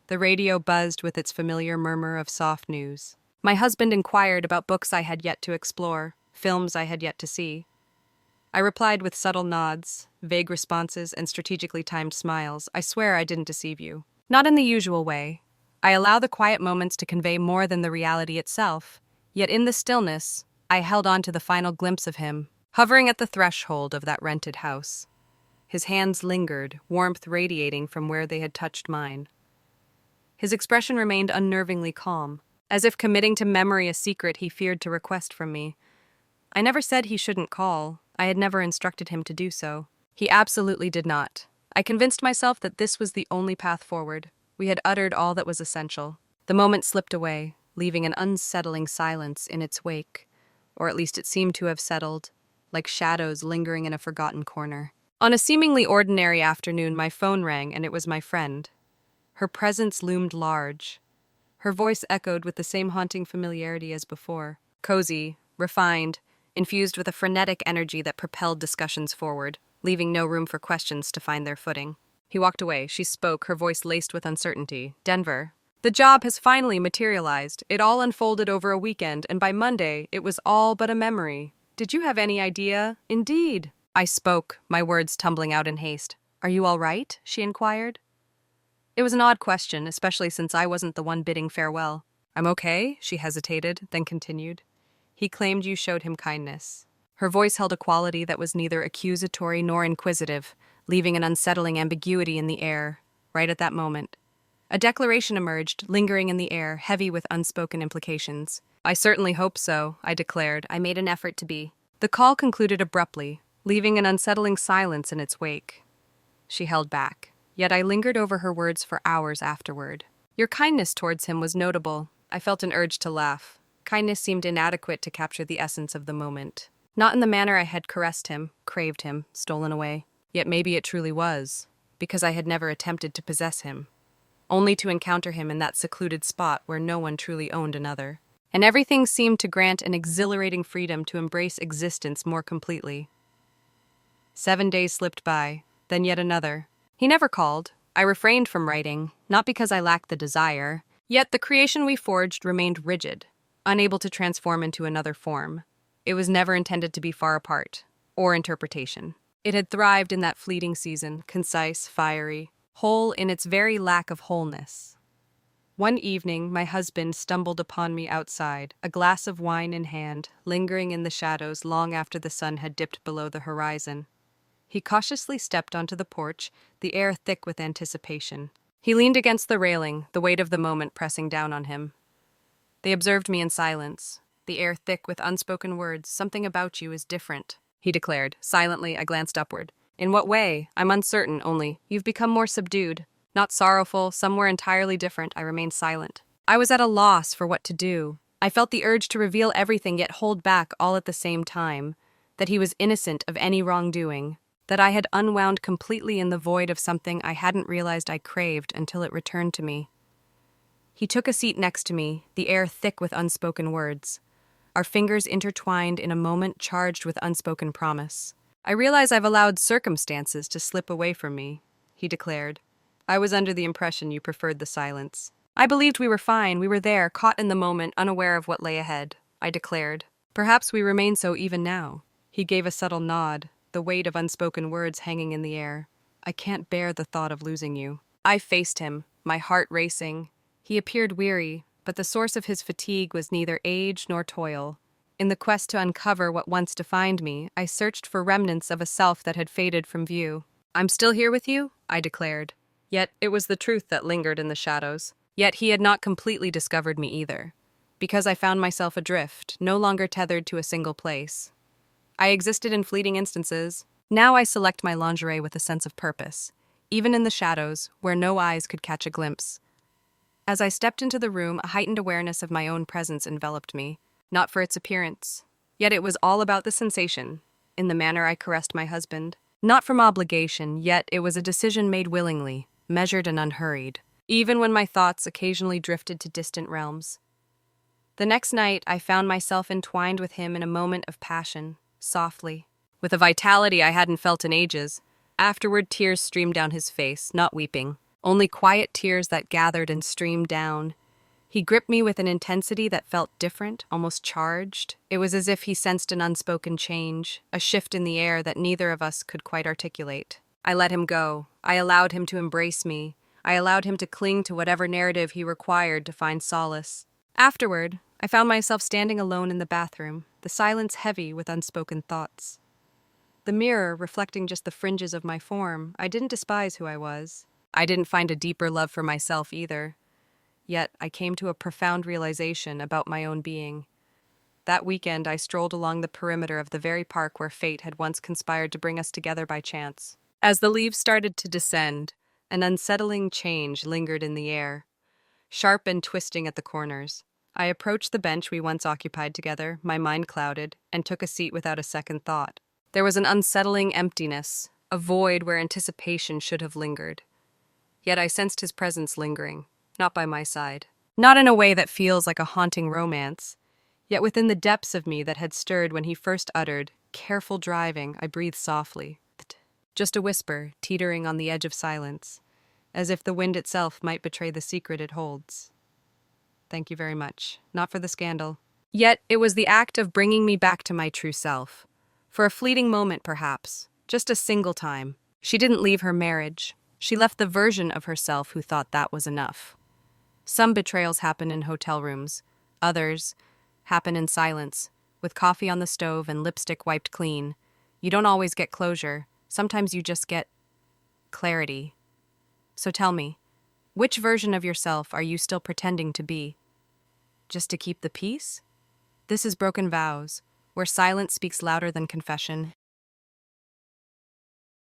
The radio buzzed with its familiar murmur of soft news. My husband inquired about books I had yet to explore, films I had yet to see. I replied with subtle nods, vague responses, and strategically timed smiles. I swear I didn't deceive you. Not in the usual way. I allow the quiet moments to convey more than the reality itself. Yet in the stillness, I held on to the final glimpse of him, hovering at the threshold of that rented house. His hands lingered, warmth radiating from where they had touched mine. His expression remained unnervingly calm, as if committing to memory a secret he feared to request from me. I never said he shouldn't call. I had never instructed him to do so. He absolutely did not. I convinced myself that this was the only path forward. We had uttered all that was essential. The moment slipped away, leaving an unsettling silence in its wake, or at least it seemed to have settled, like shadows lingering in a forgotten corner. On a seemingly ordinary afternoon, my phone rang, and it was my friend. Her presence loomed large. Her voice echoed with the same haunting familiarity as before. Cozy, refined, infused with a frenetic energy that propelled discussions forward, leaving no room for questions to find their footing. He walked away. She spoke, her voice laced with uncertainty. Denver. The job has finally materialized. It all unfolded over a weekend, and by Monday, it was all but a memory. Did you have any idea? Indeed. I spoke, my words tumbling out in haste. Are you all right? She inquired. It was an odd question, especially since I wasn't the one bidding farewell. I'm okay, she hesitated, then continued. He claimed you showed him kindness. Her voice held a quality that was neither accusatory nor inquisitive, leaving an unsettling ambiguity in the air, right at that moment. A declaration emerged, lingering in the air, heavy with unspoken implications. I certainly hope so, I declared. I made an effort to be. The call concluded abruptly, leaving an unsettling silence in its wake. She held back, yet I lingered over her words for hours afterward. Your kindness towards him was notable. I felt an urge to laugh. Kindness seemed inadequate to capture the essence of the moment. Not in the manner I had caressed him, craved him, stolen away. Yet maybe it truly was, because I had never attempted to possess him, only to encounter him in that secluded spot where no one truly owned another. And everything seemed to grant an exhilarating freedom to embrace existence more completely. 7 days slipped by, then yet another. He never called. I refrained from writing, not because I lacked the desire, yet the creation we forged remained rigid, unable to transform into another form. It was never intended to be far apart, or interpretation. It had thrived in that fleeting season, concise, fiery, whole in its very lack of wholeness. One evening, my husband stumbled upon me outside, a glass of wine in hand, lingering in the shadows long after the sun had dipped below the horizon. He cautiously stepped onto the porch, the air thick with anticipation. He leaned against the railing, the weight of the moment pressing down on him. They observed me in silence, the air thick with unspoken words. Something about you is different, he declared. Silently, I glanced upward. In what way? I'm uncertain, only. You've become more subdued. Not sorrowful, somewhere entirely different. I remained silent. I was at a loss for what to do. I felt the urge to reveal everything yet hold back all at the same time. That he was innocent of any wrongdoing. That I had unwound completely in the void of something I hadn't realized I craved until it returned to me. He took a seat next to me, the air thick with unspoken words. Our fingers intertwined in a moment charged with unspoken promise. I realize I've allowed circumstances to slip away from me, he declared. I was under the impression you preferred the silence. I believed we were fine. We were there, caught in the moment, unaware of what lay ahead, I declared. Perhaps we remain so even now. He gave a subtle nod, the weight of unspoken words hanging in the air. I can't bear the thought of losing you. I faced him, my heart racing. He appeared weary, but the source of his fatigue was neither age nor toil. In the quest to uncover what once defined me, I searched for remnants of a self that had faded from view. I'm still here with you, I declared. Yet it was the truth that lingered in the shadows. Yet he had not completely discovered me either, because I found myself adrift, no longer tethered to a single place. I existed in fleeting instances. Now I select my lingerie with a sense of purpose, even in the shadows, where no eyes could catch a glimpse. As I stepped into the room, a heightened awareness of my own presence enveloped me, not for its appearance. Yet it was all about the sensation, in the manner I caressed my husband. Not from obligation, yet it was a decision made willingly, measured and unhurried, even when my thoughts occasionally drifted to distant realms. The next night, I found myself entwined with him in a moment of passion, softly, with a vitality I hadn't felt in ages. Afterward, tears streamed down his face, not weeping, only quiet tears that gathered and streamed down. He gripped me with an intensity that felt different, almost charged. It was as if he sensed an unspoken change, a shift in the air that neither of us could quite articulate. I let him go. I allowed him to embrace me. I allowed him to cling to whatever narrative he required to find solace. Afterward, I found myself standing alone in the bathroom, the silence heavy with unspoken thoughts. The mirror reflecting just the fringes of my form, I didn't despise who I was. I didn't find a deeper love for myself either. Yet I came to a profound realization about my own being. That weekend, I strolled along the perimeter of the very park where fate had once conspired to bring us together by chance. As the leaves started to descend, an unsettling change lingered in the air, sharp and twisting at the corners. I approached the bench we once occupied together, my mind clouded, and took a seat without a second thought. There was an unsettling emptiness, a void where anticipation should have lingered. Yet I sensed his presence lingering, not by my side. Not in a way that feels like a haunting romance. Yet within the depths of me that had stirred when he first uttered, "Careful driving," I breathed softly. Just a whisper, teetering on the edge of silence, as if the wind itself might betray the secret it holds. Thank you very much. Not for the scandal. Yet it was the act of bringing me back to my true self. For a fleeting moment, perhaps. Just a single time. She didn't leave her marriage. She left the version of herself who thought that was enough. Some betrayals happen in hotel rooms. Others happen in silence, with coffee on the stove and lipstick wiped clean. You don't always get closure. Sometimes you just get clarity. So tell me, which version of yourself are you still pretending to be? Just to keep the peace? This is Broken Vows, where silence speaks louder than confession,